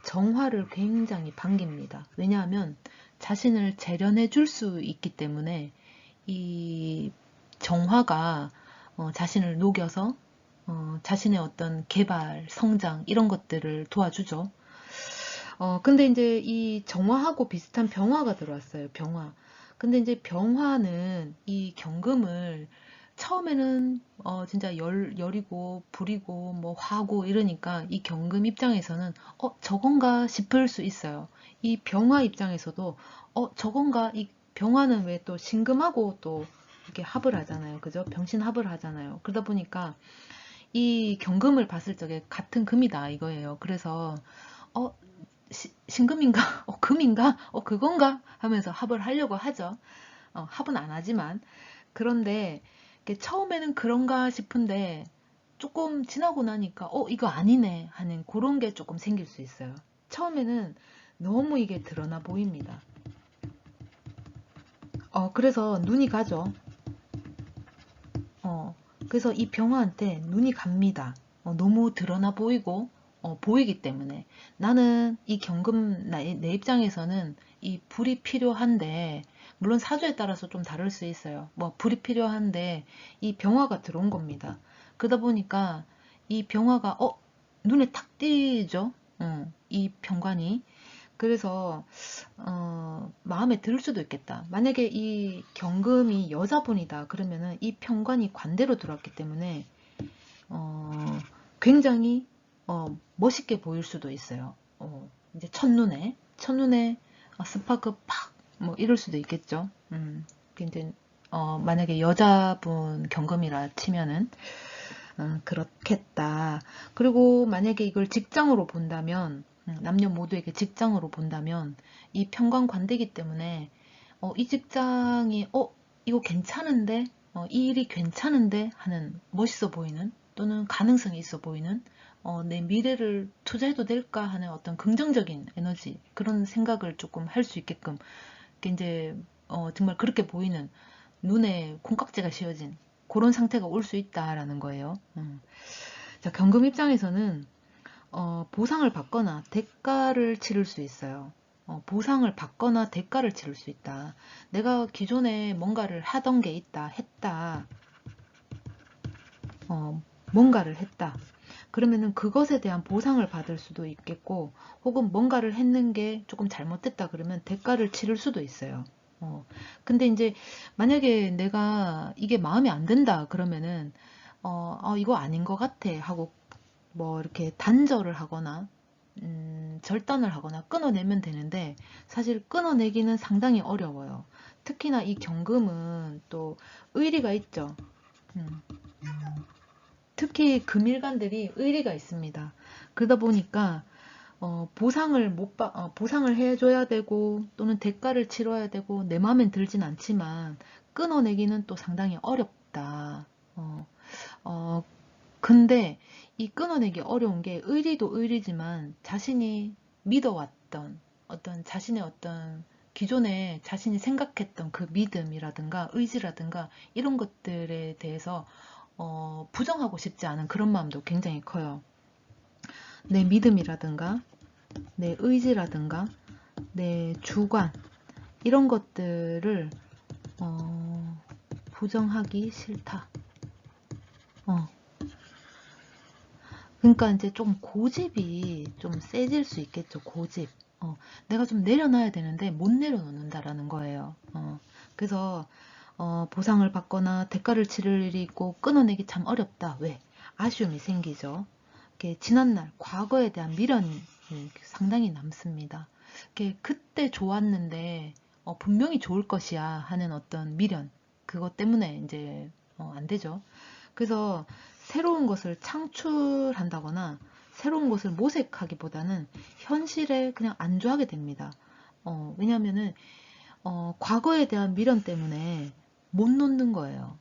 S1: 정화를 굉장히 반깁니다. 왜냐하면 자신을 재련해 줄 수 있기 때문에 이 정화가 자신을 녹여서 자신의 어떤 개발, 성장 이런 것들을 도와주죠. 근데 이제 이 정화하고 비슷한 병화가 들어왔어요. 병화. 근데 이제 병화는 이 경금을 처음에는 진짜 열이고 불이고 뭐 화고 이러니까 이 경금 입장에서는 저건가 싶을 수 있어요. 이 병화 입장에서도 저건가, 이 병화는 왜 또 신금하고 또 이렇게 합을 하잖아요. 그죠? 병신합을 하잖아요. 그러다 보니까 이 경금을 봤을 적에 같은 금이다 이거예요. 그래서 어 신금인가? 금인가? 그건가? 하면서 합을 하려고 하죠. 합은 안 하지만. 그런데 처음에는 그런가 싶은데 조금 지나고 나니까 이거 아니네 하는 그런 게 조금 생길 수 있어요. 처음에는 너무 이게 드러나 보입니다. 그래서 눈이 가죠. 그래서 이 병화한테 눈이 갑니다. 너무 드러나 보이고 보이기 때문에 나는 이 경금 내 입장에서는 이 불이 필요한데, 물론 사주에 따라서 좀 다를 수 있어요. 뭐 불이 필요한데 이 병화가 들어온 겁니다. 그러다 보니까 이 병화가 눈에 탁 띄죠. 이 병관이. 그래서 마음에 들 수도 있겠다. 만약에 이 경금이 여자분이다 그러면은 이 편관이 관대로 들어왔기 때문에 어, 굉장히 멋있게 보일 수도 있어요. 이제 첫눈에 스파크 팍 뭐 이럴 수도 있겠죠. 이제 만약에 여자분 경금이라 치면은 그렇겠다. 그리고 만약에 이걸 직장으로 본다면, 남녀 모두에게 직장으로 본다면 이 편관관대이기 때문에 이 직장이 이거 괜찮은데, 이 일이 괜찮은데 하는, 멋있어 보이는 또는 가능성이 있어 보이는, 내 미래를 투자해도 될까 하는 어떤 긍정적인 에너지, 그런 생각을 조금 할 수 있게끔 이제 정말 그렇게 보이는, 눈에 콩깍지가 씌어진 그런 상태가 올 수 있다라는 거예요. 자, 경금 입장에서는 보상을 받거나 대가를 치를 수 있어요. 보상을 받거나 대가를 치를 수 있다. 내가 기존에 뭔가를 하던 게 있다, 했다. 뭔가를 했다. 그러면은 그것에 대한 보상을 받을 수도 있겠고, 혹은 뭔가를 했는 게 조금 잘못됐다 그러면 대가를 치를 수도 있어요. 근데 이제 만약에 내가 이게 마음에 안 든다 그러면은 이거 아닌 것 같아 하고 뭐 이렇게 단절을 하거나 절단을 하거나 끊어내면 되는데, 사실 끊어내기는 상당히 어려워요. 특히나 이 경금은 또 의리가 있죠. 음, 특히 금일간들이 의리가 있습니다. 그러다 보니까 보상을 해줘야 되고 또는 대가를 치러야 되고 내 마음엔 들진 않지만 끊어내기는 또 상당히 어렵다. 어, 어, 근데 이 끊어내기 어려운 게, 의리도 의리지만 자신이 믿어왔던 어떤 자신의 어떤 기존에 자신이 생각했던 그 믿음이라든가 의지라든가 이런 것들에 대해서 부정하고 싶지 않은 그런 마음도 굉장히 커요. 내 믿음이라든가 내 의지라든가 내 주관 이런 것들을 부정하기 싫다. 어, 그러니까 이제 좀 고집이 좀 세질 수 있겠죠. 고집. 내가 좀 내려놔야 되는데 못 내려놓는다라는 거예요. 그래서 보상을 받거나 대가를 치를 일이 있고 끊어내기 참 어렵다. 왜? 아쉬움이 생기죠. 이렇게 지난날 과거에 대한 미련이 상당히 남습니다. 이렇게 그때 좋았는데 분명히 좋을 것이야 하는 어떤 미련, 그것 때문에 이제 안 되죠. 그래서 새로운 것을 창출한다거나 새로운 것을 모색하기보다는 현실에 그냥 안주하게 됩니다. 왜냐하면은 과거에 대한 미련 때문에 못 놓는 거예요.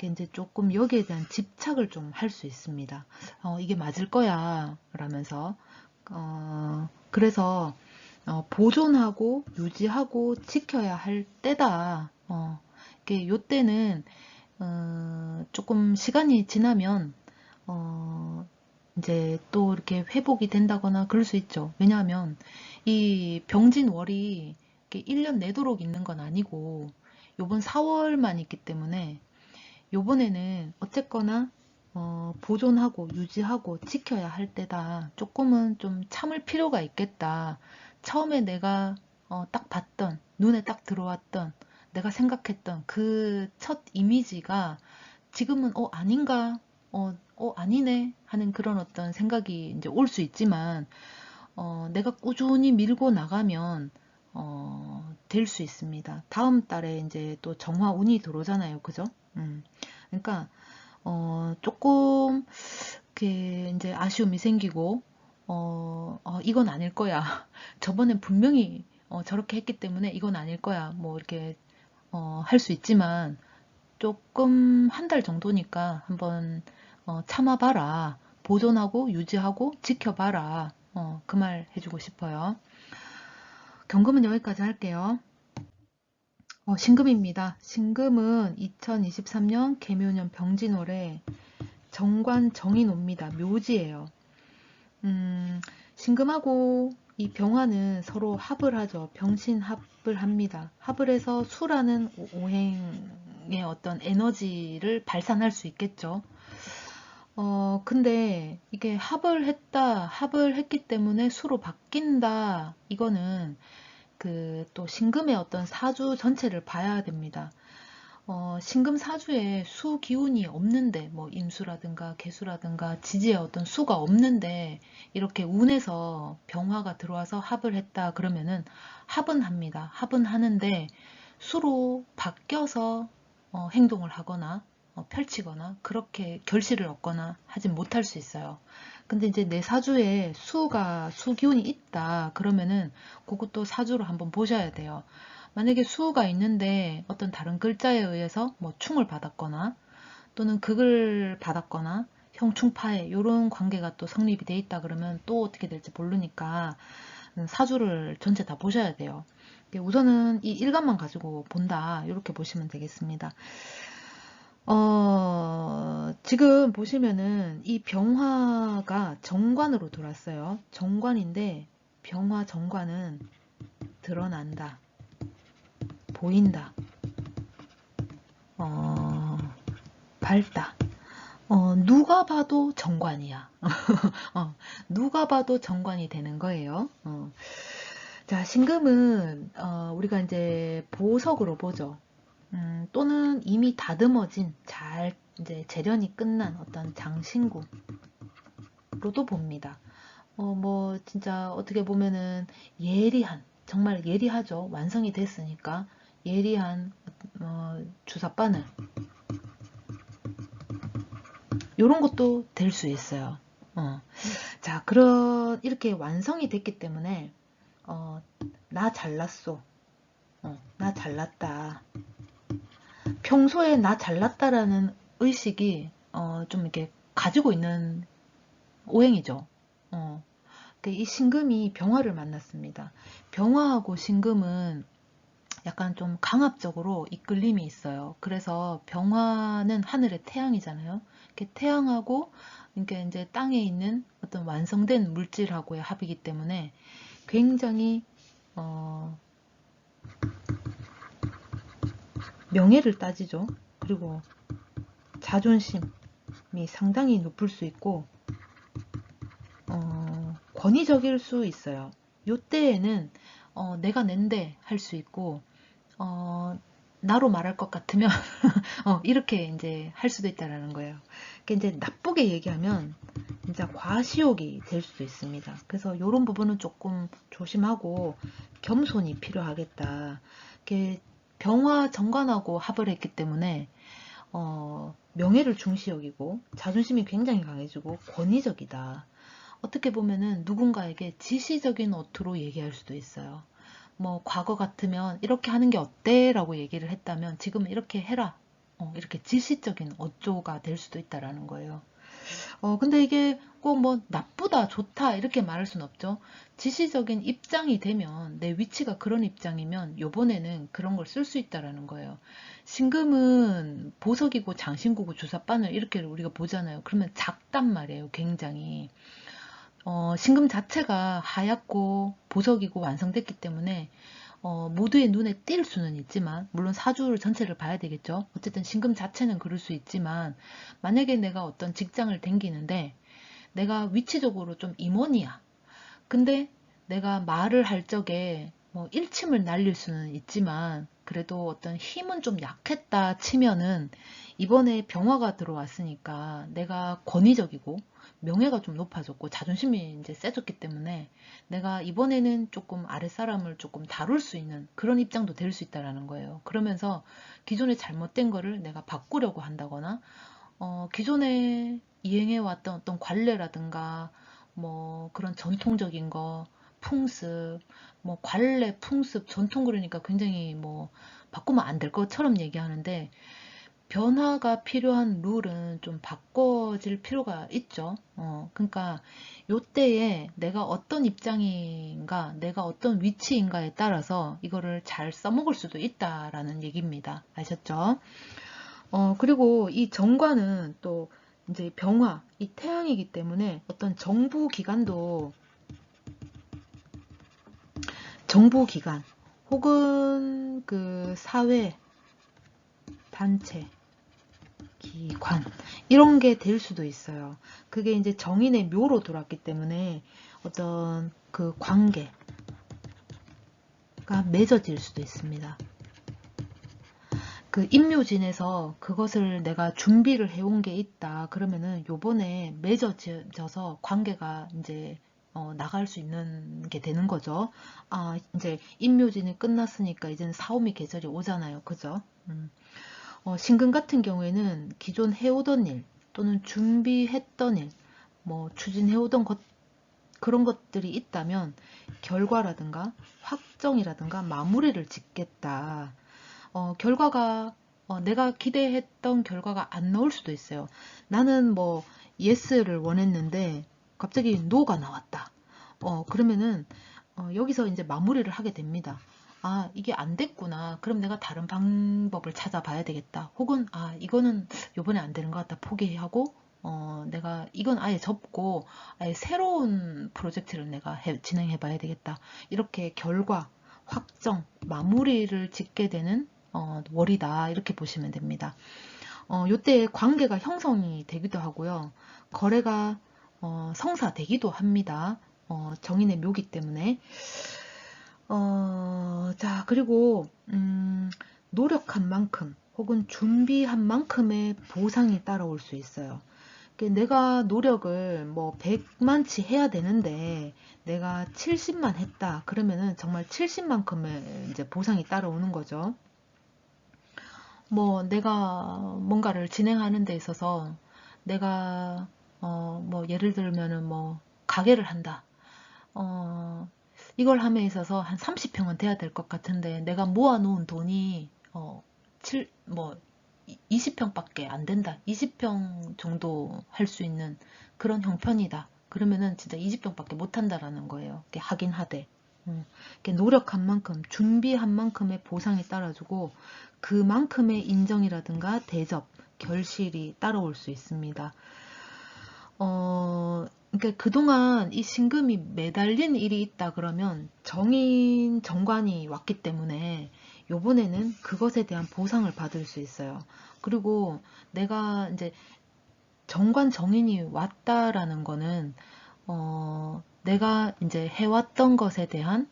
S1: 이제 조금 여기에 대한 집착을 좀 할 수 있습니다. 이게 맞을 거야 라면서 그래서 보존하고 유지하고 지켜야 할 때다. 이게 요때는 조금 시간이 지나면 어, 이제 또 이렇게 회복이 된다거나 그럴 수 있죠. 왜냐하면 이 병진월이 이렇게 1년 내도록 있는 건 아니고 요번 4월만 있기 때문에 요번에는 어쨌거나 보존하고 유지하고 지켜야 할 때다. 조금은 좀 참을 필요가 있겠다. 처음에 내가 딱 봤던, 눈에 딱 들어왔던, 내가 생각했던 그 첫 이미지가 지금은 아닌가? 아니네? 하는 그런 어떤 생각이 이제 올 수 있지만, 내가 꾸준히 밀고 나가면, 될 수 있습니다. 다음 달에 이제 또 정화운이 들어오잖아요. 그죠? 그러니까, 조금, 이렇게 이제 아쉬움이 생기고, 이건 아닐 거야. 저번엔 분명히 저렇게 했기 때문에 이건 아닐 거야. 뭐 이렇게, 할 수 있지만, 조금 한 달 정도니까 한번 참아봐라. 보존하고 유지하고 지켜봐라. 그 말 해주고 싶어요. 경금은 여기까지 할게요. 신금입니다. 신금은 2023년 개묘년 병진월에 정관 정인옵니다. 묘지예요. 신금하고 이 병화는 서로 합을 하죠. 병신합을 합니다. 합을 해서 수라는 오행의 어떤 에너지를 발산할 수 있겠죠. 근데 이게 합을 했기 때문에 수로 바뀐다. 이거는 그 또 신금의 어떤 사주 전체를 봐야 됩니다. 신금 사주에 수 기운이 없는데, 뭐 임수라든가 개수라든가 지지에 어떤 수가 없는데, 이렇게 운에서 병화가 들어와서 합을 했다 그러면은 합은 합니다. 합은 하는데, 수로 바뀌어서 행동을 하거나, 펼치거나, 그렇게 결실을 얻거나 하진 못할 수 있어요. 근데 이제 내 사주에 수 기운이 있다 그러면은 그것도 사주로 한번 보셔야 돼요. 만약에 수가 있는데 어떤 다른 글자에 의해서 뭐 충을 받았거나 또는 극을 받았거나 형충파해 이런 관계가 또 성립이 돼 있다 그러면 또 어떻게 될지 모르니까 사주를 전체 다 보셔야 돼요. 우선은 이 일간만 가지고 본다 이렇게 보시면 되겠습니다. 지금 보시면은 이 병화가 정관으로 들어왔어요. 정관인데 병화 정관은 드러난다. 보인다. 밝다. 누가 봐도 정관이야. 누가 봐도 정관이 되는 거예요. 자, 신금은 우리가 이제 보석으로 보죠. 또는 이미 다듬어진 잘 이제 재련이 끝난 어떤 장신구로도 봅니다. 뭐 진짜 어떻게 보면은 예리한 정말 예리하죠. 완성이 됐으니까 예리한 주사바늘 이런 것도 될 수 있어요. 자, 이렇게 완성이 됐기 때문에 나 잘났어. 나 잘났다. 평소에 나 잘났다라는 의식이 좀 이렇게 가지고 있는 오행이죠. 이 신금이 병화를 만났습니다. 병화하고 신금은 약간 좀 강압적으로 이끌림이 있어요. 그래서 병화는 하늘의 태양이잖아요. 이렇게 태양하고 이렇게 이제 땅에 있는 어떤 완성된 물질하고의 합이기 때문에 굉장히 명예를 따지죠. 그리고 자존심이 상당히 높을 수 있고 권위적일 수 있어요. 요때에는 내가 낸데 할 수 있고 나로 말할 것 같으면 이렇게 이제 할 수도 있다라는 거예요. 그러니까 이제 나쁘게 얘기하면 진짜 과시욕이 될 수도 있습니다. 그래서 이런 부분은 조금 조심하고 겸손이 필요하겠다. 이렇게 병화 정관하고 합을 했기 때문에 명예를 중시 여기고 자존심이 굉장히 강해지고 권위적이다. 어떻게 보면은 누군가에게 지시적인 어투로 얘기할 수도 있어요. 뭐 과거 같으면 이렇게 하는 게 어때? 라고 얘기를 했다면 지금은 이렇게 해라. 이렇게 지시적인 어조가 될 수도 있다라는 거예요. 근데 이게 꼭 뭐 나쁘다, 좋다 이렇게 말할 순 없죠. 지시적인 입장이 되면 내 위치가 그런 입장이면 요번에는 그런 걸 쓸 수 있다라는 거예요. 신금은 보석이고 장신구고 주사바늘 이렇게 우리가 보잖아요. 그러면 작단 말이에요, 굉장히. 신금 자체가 하얗고 보석이고 완성됐기 때문에 모두의 눈에 띌 수는 있지만, 물론 사주를 전체를 봐야 되겠죠. 어쨌든 신금 자체는 그럴 수 있지만, 만약에 내가 어떤 직장을 댕기는데 내가 위치적으로 좀 임원이야. 근데 내가 말을 할 적에 뭐 일침을 날릴 수는 있지만 그래도 어떤 힘은 좀 약했다 치면은, 이번에 병화가 들어왔으니까 내가 권위적이고 명예가 좀 높아졌고 자존심이 이제 세졌기 때문에 내가 이번에는 조금 아랫사람을 조금 다룰 수 있는 그런 입장도 될 수 있다라는 거예요. 그러면서 기존에 잘못된 거를 내가 바꾸려고 한다거나, 기존에 이행해왔던 어떤 관례라든가 뭐 그런 전통적인 거, 풍습, 뭐 관례, 풍습, 전통, 그러니까 굉장히 뭐 바꾸면 안 될 것처럼 얘기하는데, 변화가 필요한 룰은 좀 바꿔질 필요가 있죠. 그러니까 요때에 내가 어떤 입장인가, 내가 어떤 위치인가에 따라서 이거를 잘 써먹을 수도 있다라는 얘기입니다. 아셨죠? 그리고 이 정관은 또 이제 병화, 이 태양이기 때문에 어떤 정부 기관 혹은 그 사회, 단체, 기관 이런 게 될 수도 있어요. 그게 이제 정인의 묘로 들어왔기 때문에 어떤 그 관계가 맺어질 수도 있습니다. 그 임묘진에서 그것을 내가 준비를 해온 게 있다. 그러면은 요번에 맺어져서 관계가 이제 나갈 수 있는 게 되는 거죠. 아, 이제 임묘진이 끝났으니까 이제는 사오미 계절이 오잖아요. 그죠? 신금 같은 경우에는 기존 해오던 일 또는 준비했던 일, 뭐 추진해오던 것, 그런 것들이 있다면 결과라든가 확정이라든가 마무리를 짓겠다. 결과가 내가 기대했던 결과가 안 나올 수도 있어요. 나는 뭐 yes를 원했는데 갑자기 no가 나왔다. 그러면은 여기서 이제 마무리를 하게 됩니다. 아, 이게 안 됐구나. 그럼 내가 다른 방법을 찾아봐야 되겠다. 혹은 아, 이거는 요번에 안 되는 것 같다. 포기하고 내가 이건 아예 접고 아예 새로운 프로젝트를 내가 진행해 봐야 되겠다. 이렇게 결과, 확정, 마무리를 짓게 되는 월이다. 이렇게 보시면 됩니다. 요때 관계가 형성이 되기도 하고요. 거래가 성사되기도 합니다. 정인의 묘기 때문에. 자, 그리고 노력한 만큼 혹은 준비한 만큼의 보상이 따라올 수 있어요. 내가 노력을 뭐 100만치 해야 되는데 내가 70만 했다. 그러면은 정말 70만큼의 이제 보상이 따라오는 거죠. 뭐 내가 뭔가를 진행하는 데 있어서 내가 뭐 예를 들면은 뭐 가게를 한다. 어, 이걸 함에 있어서 한 30평은 돼야 될 것 같은데 내가 모아놓은 돈이 뭐 20평밖에 안 된다. 20평 정도 할 수 있는 그런 형편이다. 그러면은 진짜 20평밖에 못 한다라는 거예요. 하긴 하되. 노력한 만큼, 준비한 만큼의 보상이 따라주고 그만큼의 인정이라든가 대접, 결실이 따라올 수 있습니다. 그러니까 그동안 이 신금이 매달린 일이 있다 그러면 정인 정관이 왔기 때문에 요번에는 그것에 대한 보상을 받을 수 있어요. 그리고 내가 이제 정관 정인이 왔다라는 거는 내가 이제 해왔던 것에 대한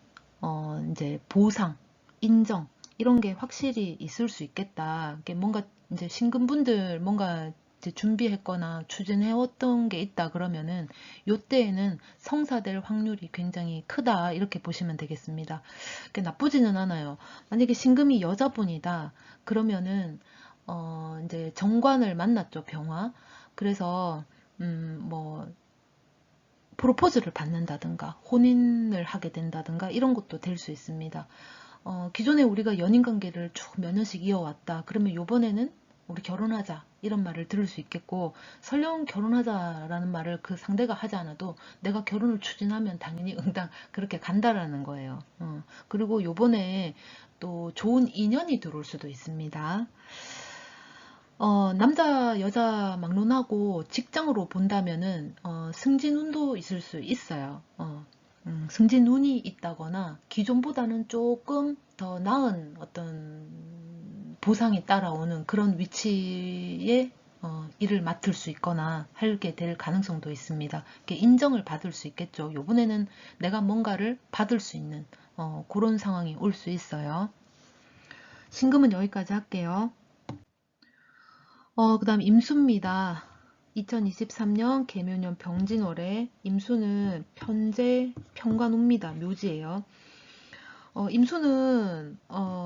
S1: 이제 보상, 인정 이런 게 확실히 있을 수 있겠다. 이게 뭔가 이제 신금분들 뭔가 이제 준비했거나 추진해왔던 게 있다 그러면은 요때에는 성사될 확률이 굉장히 크다 이렇게 보시면 되겠습니다. 나쁘지는 않아요. 만약에 신금이 여자분이다 그러면은 이제 정관을 만났죠, 병화. 그래서 뭐 프로포즈를 받는다든가 혼인을 하게 된다든가 이런 것도 될 수 있습니다. 기존에 우리가 연인 관계를 쭉 몇 년씩 이어왔다. 그러면 요번에는 우리 결혼하자 이런 말을 들을 수 있겠고, 설령 결혼하자라는 말을 그 상대가 하지 않아도 내가 결혼을 추진하면 당연히 응당 그렇게 간다라는 거예요. 그리고 요번에 또 좋은 인연이 들어올 수도 있습니다. 남자, 여자 막론하고 직장으로 본다면은, 승진운도 있을 수 있어요. 승진운이 있다거나 기존보다는 조금 더 나은 어떤 보상이 따라오는 그런 위치에 일을 맡을 수 있거나 하게 될 가능성도 있습니다. 이렇게 인정을 받을 수 있겠죠. 요번에는 내가 뭔가를 받을 수 있는 그런 상황이 올 수 있어요. 신금은 여기까지 할게요. 그 다음 임수입니다. 2023년 계묘년 병진월에 임수는 편재 편관우입니다. 묘지예요. 임수는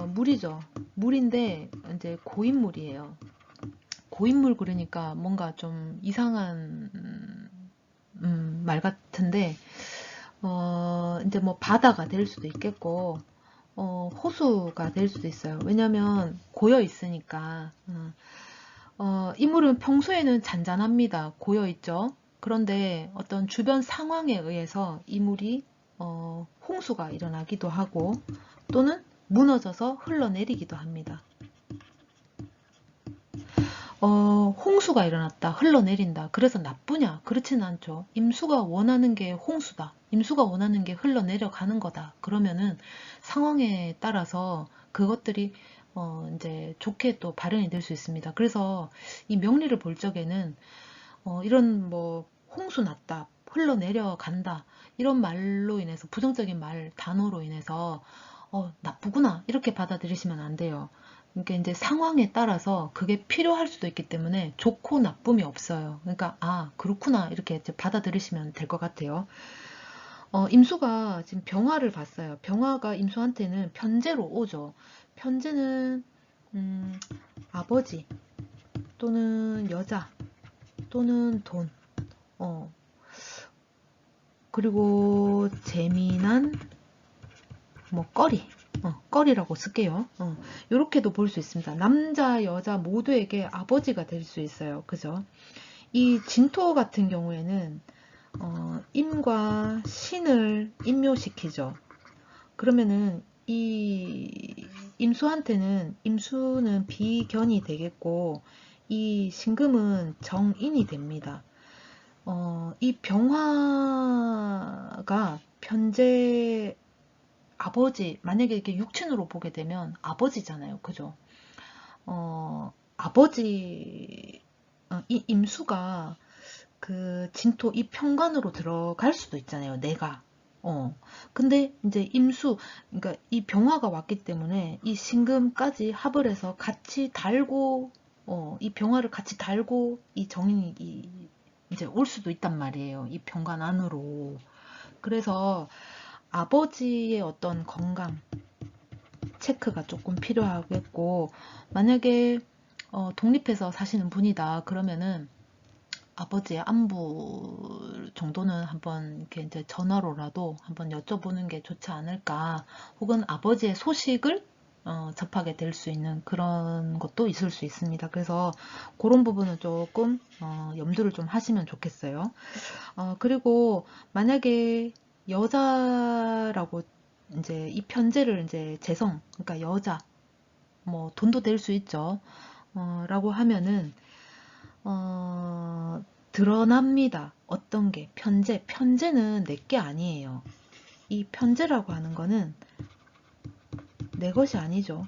S1: 물이죠. 물인데 이제 고인물이에요. 고인물 그러니까 뭔가 좀 이상한 말 같은데 이제 뭐 바다가 될 수도 있겠고 호수가 될 수도 있어요. 왜냐면 고여 있으니까. 이물은 평소에는 잔잔합니다. 고여있죠. 그런데 어떤 주변 상황에 의해서 이물이 홍수가 일어나기도 하고 또는 무너져서 흘러내리기도 합니다. 홍수가 일어났다, 흘러내린다. 그래서 나쁘냐? 그렇지는 않죠. 임수가 원하는 게 홍수다. 임수가 원하는 게 흘러내려가는 거다. 그러면은 상황에 따라서 그것들이 이제 좋게 또 발현이 될 수 있습니다. 그래서 이 명리를 볼 적에는 이런 뭐 홍수 났다, 흘러내려간다 이런 말로 인해서 부정적인 말 단어로 인해서 나쁘구나 이렇게 받아들이시면 안 돼요. 그러니까 이제 상황에 따라서 그게 필요할 수도 있기 때문에 좋고 나쁨이 없어요. 그러니까 그렇구나 이렇게 이제 받아들이시면 될 것 같아요. 임수가 지금 병화를 봤어요. 병화가 임수한테는 편재로 오죠. 편재는 아버지 또는 여자 또는 돈, 그리고 재미난 뭐 꺼리라고 쓸게요. 이렇게도 볼 수 있습니다. 남자 여자 모두에게 아버지가 될 수 있어요. 그죠? 이 진토 같은 경우에는 임과 신을 임묘시키죠. 그러면은 이 임수는 비견이 되겠고 이 신금은 정인이 됩니다. 이 병화가 편재 아버지, 만약에 이렇게 육친으로 보게 되면 아버지잖아요. 그죠? 아버지, 이 임수가 그 진토 이 편관으로 들어갈 수도 있잖아요. 내가. 근데 이제 그러니까 이 병화가 왔기 때문에 이 신금까지 합을 해서 같이 달고, 이 병화를 같이 달고 이 정인이 이제 올 수도 있단 말이에요. 이 병관 안으로. 그래서 아버지의 어떤 건강 체크가 조금 필요하겠고, 만약에 독립해서 사시는 분이다 그러면은 아버지의 안부 정도는 한번 이렇게 이제 전화로라도 한번 여쭤보는 게 좋지 않을까, 혹은 아버지의 소식을 접하게 될 수 있는 그런 것도 있을 수 있습니다. 그래서 그런 부분은 조금 염두를 좀 하시면 좋겠어요. 그리고 만약에 여자라고 이제 이 편제를 이제 재성, 그러니까 여자, 뭐 돈도 될 수 있죠. 라고 하면은 드러납니다. 어떤 게 편제는 내 게 아니에요. 이 편제라고 하는 거는 내 것이 아니죠.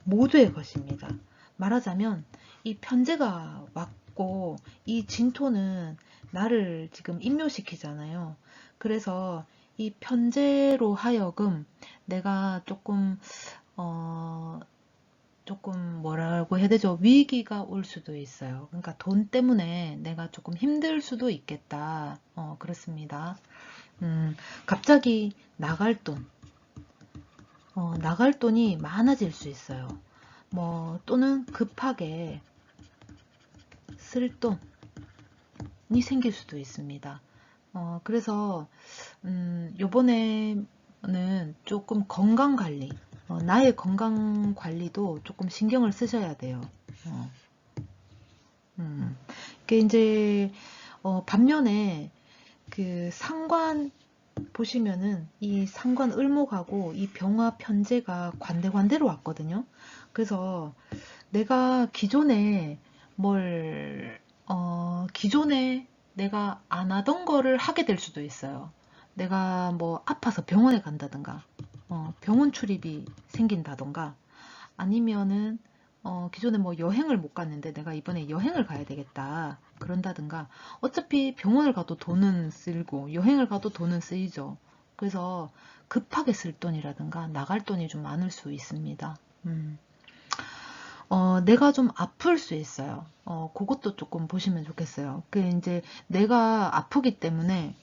S1: 모두의 것입니다. 말하자면 이 편제가 왔고 이 진토는 나를 지금 임묘시키잖아요. 그래서 이 편제로 하여금 내가 조금 뭐라고 해야 되죠? 위기가 올 수도 있어요. 그러니까 돈 때문에 내가 조금 힘들 수도 있겠다. 그렇습니다. 갑자기 나갈 돈이 많아질 수 있어요. 뭐 또는 급하게 쓸 돈이 생길 수도 있습니다. 그래서 요번에는 조금 건강관리, 나의 건강 관리도 조금 신경을 쓰셔야 돼요. 이게 이제 반면에 그 상관 보시면은 이 상관 을목하고 이 병화 편제가 관대관대로 왔거든요. 그래서 내가 기존에 기존에 내가 안 하던 거를 하게 될 수도 있어요. 내가 뭐 아파서 병원에 간다든가, 병원 출입이 생긴다든가, 아니면은 기존에 뭐 여행을 못 갔는데 내가 이번에 여행을 가야 되겠다. 그런다든가, 어차피 병원을 가도 돈은 쓸고 여행을 가도 돈은 쓰이죠. 그래서 급하게 쓸 돈이라든가 나갈 돈이 좀 많을 수 있습니다. 내가 좀 아플 수 있어요. 그것도 조금 보시면 좋겠어요. 그 이제 내가 아프기 때문에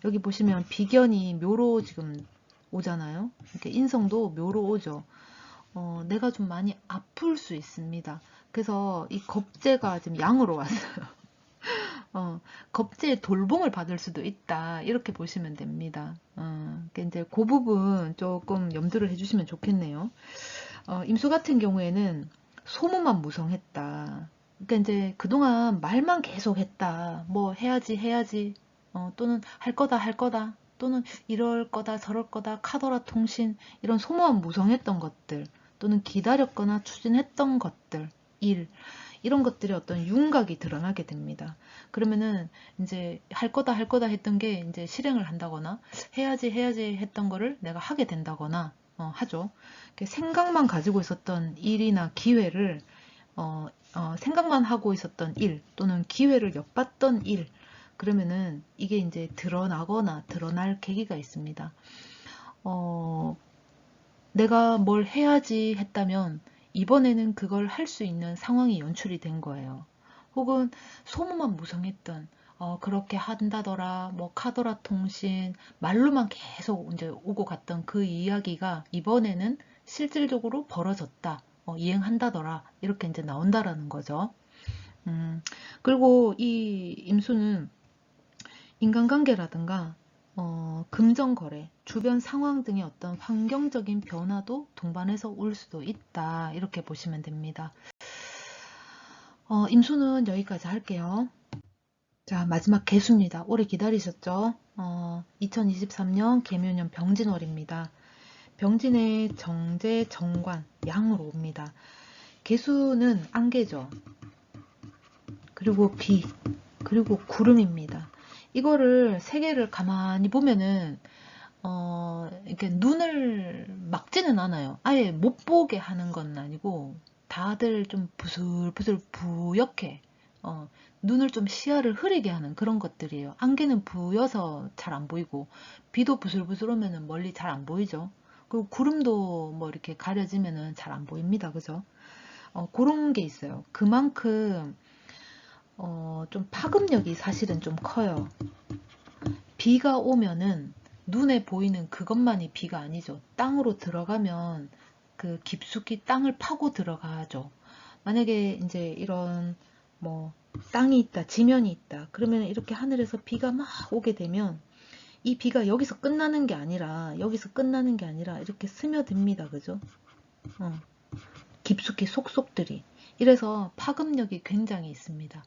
S1: 여기 보시면 비견이 묘로 지금 오잖아요. 이렇게 인성도 묘로 오죠. 내가 좀 많이 아플 수 있습니다. 그래서 이 겁재가 지금 양으로 왔어요. 겁재의 돌봄을 받을 수도 있다. 이렇게 보시면 됩니다. 그러니까 이제 그 부분 조금 염두를 해주시면 좋겠네요. 임수 같은 경우에는 소문만 무성했다. 그러니까 이제 그동안 말만 계속 했다. 뭐 해야지 해야지. 또는 할 거다 할 거다. 또는 이럴 거다 저럴 거다. 카더라 통신 이런 소문만 무성했던 것들. 또는 기다렸거나 추진했던 것들. 일. 이런 것들이 어떤 윤곽이 드러나게 됩니다. 그러면은 이제 할 거다 할 거다 했던 게 이제 실행을 한다거나 해야지 해야지 했던 거를 내가 하게 된다거나 하죠. 생각만 가지고 있었던 일이나 기회를 생각만 하고 있었던 일 또는 기회를 엿봤던 일 그러면은 이게 이제 드러나거나 드러날 계기가 있습니다. 내가 뭘 해야지 했다면 이번에는 그걸 할 수 있는 상황이 연출이 된 거예요. 혹은 소문만 무성했던 그렇게 한다더라, 뭐 카더라 통신, 말로만 계속 이제 오고 갔던 그 이야기가 이번에는 실질적으로 벌어졌다, 이행한다더라, 이렇게 이제 나온다라는 거죠. 그리고 이 임수는 인간관계라든가 금전거래, 주변 상황 등의 어떤 환경적인 변화도 동반해서 올 수도 있다. 이렇게 보시면 됩니다. 임수는 여기까지 할게요. 자, 마지막 개수입니다. 오래 기다리셨죠? 2023년 개묘년 병진월입니다. 병진의 정제, 정관, 양으로 옵니다. 개수는 안개죠. 그리고 비, 그리고 구름입니다. 이거를 세 개를 가만히 보면은 이렇게 눈을 막지는 않아요. 아예 못 보게 하는 건 아니고 다들 좀 부슬부슬 부옇게 눈을 좀 시야를 흐리게 하는 그런 것들이에요. 안개는 부여서 잘 안 보이고 비도 부슬부슬 오면은 멀리 잘 안 보이죠. 그리고 구름도 뭐 이렇게 가려지면은 잘 안 보입니다. 그죠? 그런 게 있어요. 그만큼 좀 파급력이 사실은 좀 커요. 비가 오면은 눈에 보이는 그것만이 비가 아니죠. 땅으로 들어가면 그 깊숙이 땅을 파고 들어가죠. 만약에 이제 이런 뭐 땅이 있다, 지면이 있다. 그러면 이렇게 하늘에서 비가 막 오게 되면 이 비가 여기서 끝나는 게 아니라 이렇게 스며듭니다. 그죠? 깊숙이 속속들이. 이래서 파급력이 굉장히 있습니다.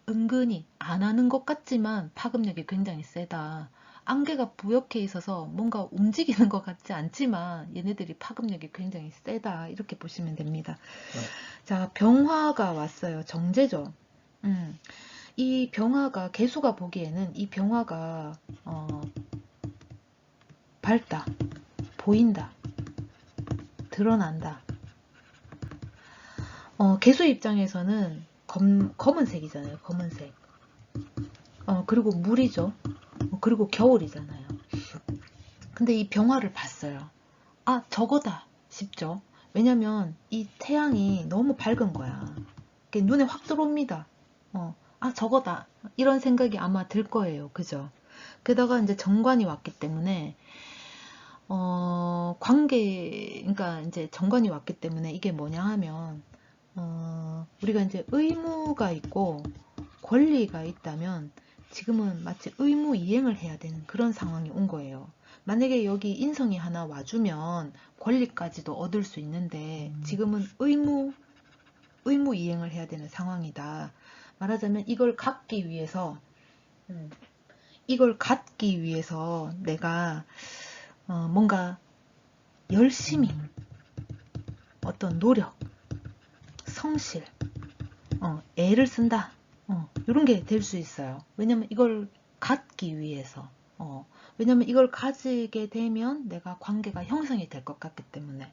S1: 은근히 안 하는 것 같지만 파급력이 굉장히 세다. 안개가 부옇게 있어서 뭔가 움직이는 것 같지 않지만 얘네들이 파급력이 굉장히 세다. 이렇게 보시면 됩니다. 자, 병화가 왔어요. 정제죠. 이 병화가 개수가 보기에는 이 병화가 밝다, 보인다, 드러난다. 개수 입장에서는 검은색이잖아요. 검은색. 그리고 물이죠. 그리고 겨울이잖아요. 근데 이 병화를 봤어요. 아, 저거다 싶죠. 왜냐면 이 태양이 너무 밝은 거야. 눈에 확 들어옵니다. 아, 저거다. 이런 생각이 아마 들 거예요. 그죠? 게다가 이제 정관이 왔기 때문에 그러니까 이제 정관이 왔기 때문에 이게 뭐냐 하면 우리가 이제 의무가 있고 권리가 있다면 지금은 마치 의무 이행을 해야 되는 그런 상황이 온 거예요. 만약에 여기 인성이 하나 와주면 권리까지도 얻을 수 있는데 지금은 의무 이행을 해야 되는 상황이다. 말하자면 이걸 갖기 위해서 내가 뭔가 열심히 어떤 노력, 성실, 애를 쓴다. 이런 게 될 수 있어요. 왜냐면 이걸 갖기 위해서. 왜냐면 이걸 가지게 되면 내가 관계가 형성이 될 것 같기 때문에.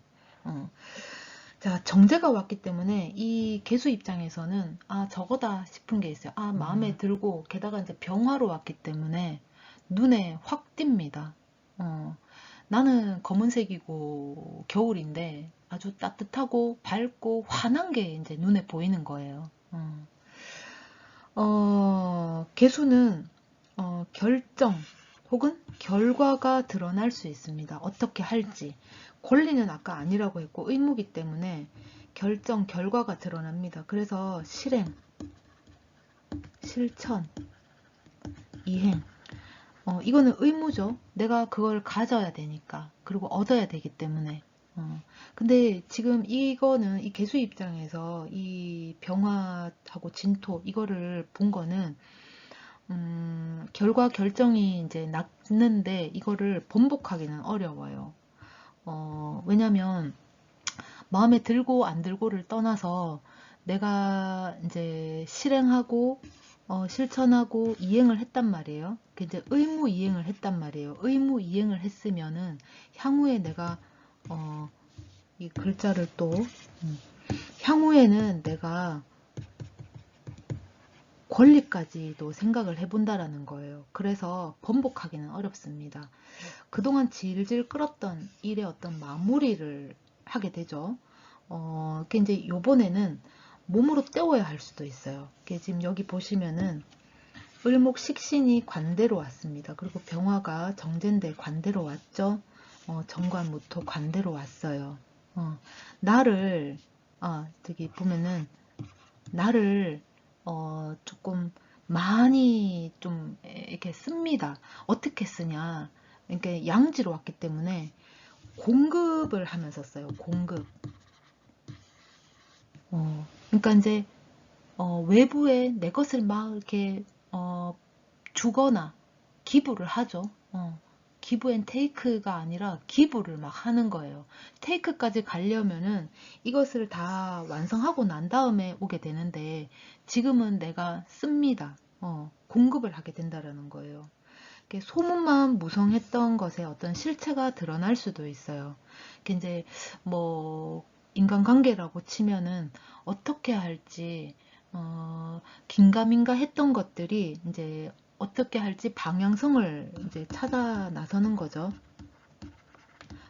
S1: 자, 정제가 왔기 때문에 이 개수 입장에서는 저거다 싶은 게 있어요. 마음에 들고 게다가 이제 병화로 왔기 때문에 눈에 확 띕니다. 나는 검은색이고 겨울인데 아주 따뜻하고 밝고 환한 게 이제 눈에 보이는 거예요. 개수는 결정 혹은 결과가 드러날 수 있습니다. 어떻게 할지. 권리는 아까 아니라고 했고 의무기 때문에 결정, 결과가 드러납니다. 그래서 실행, 실천, 이행. 이거는 의무죠. 내가 그걸 가져야 되니까. 그리고 얻어야 되기 때문에. 근데 지금 이거는 이 개수 입장에서 이 병화하고 진토 이거를 본 거는 결과 결정이 이제 났는데 이거를 번복하기는 어려워요. 왜냐면 마음에 들고 안 들고를 떠나서 내가 이제 실행하고 실천하고 이행을 했단 말이에요. 이제 의무 이행을 했단 말이에요. 의무 이행을 했으면은 향후에 내가 이 글자를 또 향후에는 내가 권리까지도 생각을 해본다라는 거예요. 그래서 번복하기는 어렵습니다. 그동안 질질 끌었던 일의 어떤 마무리를 하게 되죠. 그게 이제 요번에는 몸으로 때워야 할 수도 있어요. 지금 여기 보시면은 을목식신이 관대로 왔습니다. 그리고 병화가 정제인데 관대로 왔죠. 정관무토 관대로 왔어요. 나를 저기 보면은 나를 조금 많이 좀 이렇게 씁니다. 어떻게 쓰냐? 그러니까 양지로 왔기 때문에 공급을 하면서 써요. 공급. 그러니까 이제 외부에 내 것을 막 이렇게 주거나 기부를 하죠. 기부 앤 테이크가 아니라 기부를 막 하는 거예요. 테이크까지 가려면은 이것을 다 완성하고 난 다음에 오게 되는데 지금은 내가 씁니다. 공급을 하게 된다라는 거예요. 소문만 무성했던 것에 어떤 실체가 드러날 수도 있어요. 이제 뭐 인간관계라고 치면은 어떻게 할지 긴가민가 했던 것들이 이제 어떻게 할지 방향성을 이제 찾아 나서는 거죠.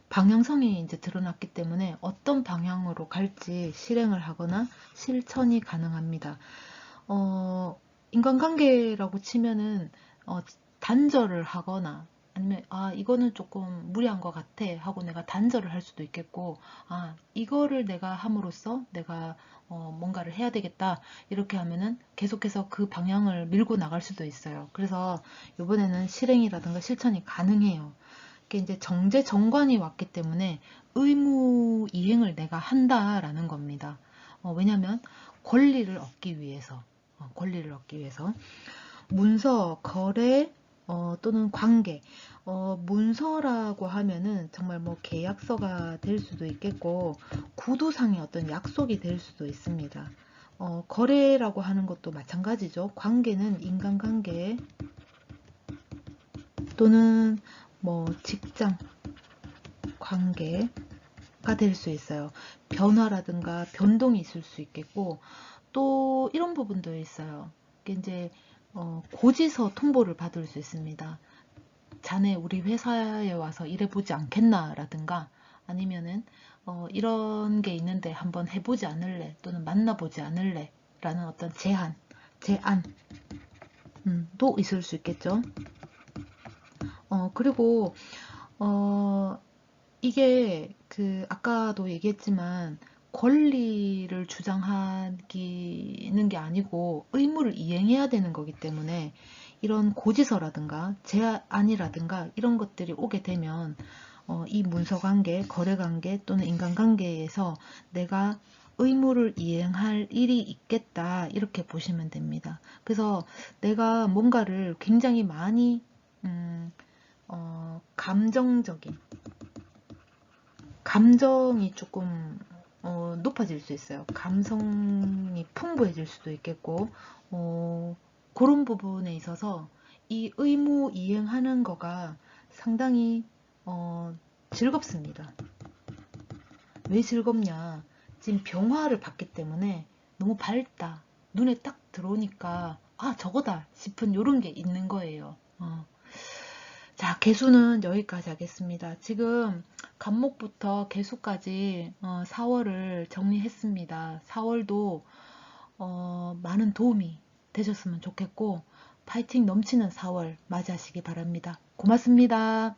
S1: 방향성이 이제 드러났기 때문에 어떤 방향으로 갈지 실행을 하거나 실천이 가능합니다. 인간관계라고 치면은 단절을 하거나 아니면 이거는 조금 무리한 것 같아 하고 내가 단절을 할 수도 있겠고 이거를 내가 함으로써 내가 뭔가를 해야 되겠다 이렇게 하면은 계속해서 그 방향을 밀고 나갈 수도 있어요. 그래서 이번에는 실행이라든가 실천이 가능해요. 이게 이제 정제 정관이 왔기 때문에 의무 이행을 내가 한다라는 겁니다. 왜냐하면 권리를 얻기 위해서 문서, 거래 또는 관계 문서라고 하면은 정말 뭐 계약서가 될 수도 있겠고 구두상의 어떤 약속이 될 수도 있습니다. 거래라고 하는 것도 마찬가지죠. 관계는 인간관계 또는 뭐 직장 관계가 될 수 있어요. 변화라든가 변동이 있을 수 있겠고 또 이런 부분도 있어요. 이제 고지서 통보를 받을 수 있습니다. 자네 우리 회사에 와서 일해보지 않겠나 라든가 아니면은 이런 게 있는데 한번 해보지 않을래 또는 만나보지 않을래 라는 어떤 제안도 있을 수 있겠죠. 그리고 이게 아까도 얘기했지만 권리를 주장하기는 게 아니고 의무를 이행해야 되는 거기 때문에 이런 고지서라든가 제안이라든가 이런 것들이 오게 되면 이 문서관계, 거래관계 또는 인간관계에서 내가 의무를 이행할 일이 있겠다 이렇게 보시면 됩니다. 그래서 내가 뭔가를 굉장히 많이 감정적인 감정이 조금 높아질 수 있어요. 감성이 풍부해질 수도 있겠고 그런 부분에 있어서 이 의무 이행하는 거가 상당히 즐겁습니다. 왜 즐겁냐? 지금 병화를 봤기 때문에 너무 밝다. 눈에 딱 들어오니까 아 저거다 싶은 이런 게 있는 거예요. 자, 개수는 여기까지 하겠습니다. 지금 간목부터 개수까지 4월을 정리했습니다. 4월도 많은 도움이 되셨으면 좋겠고 파이팅 넘치는 4월 맞이하시기 바랍니다. 고맙습니다.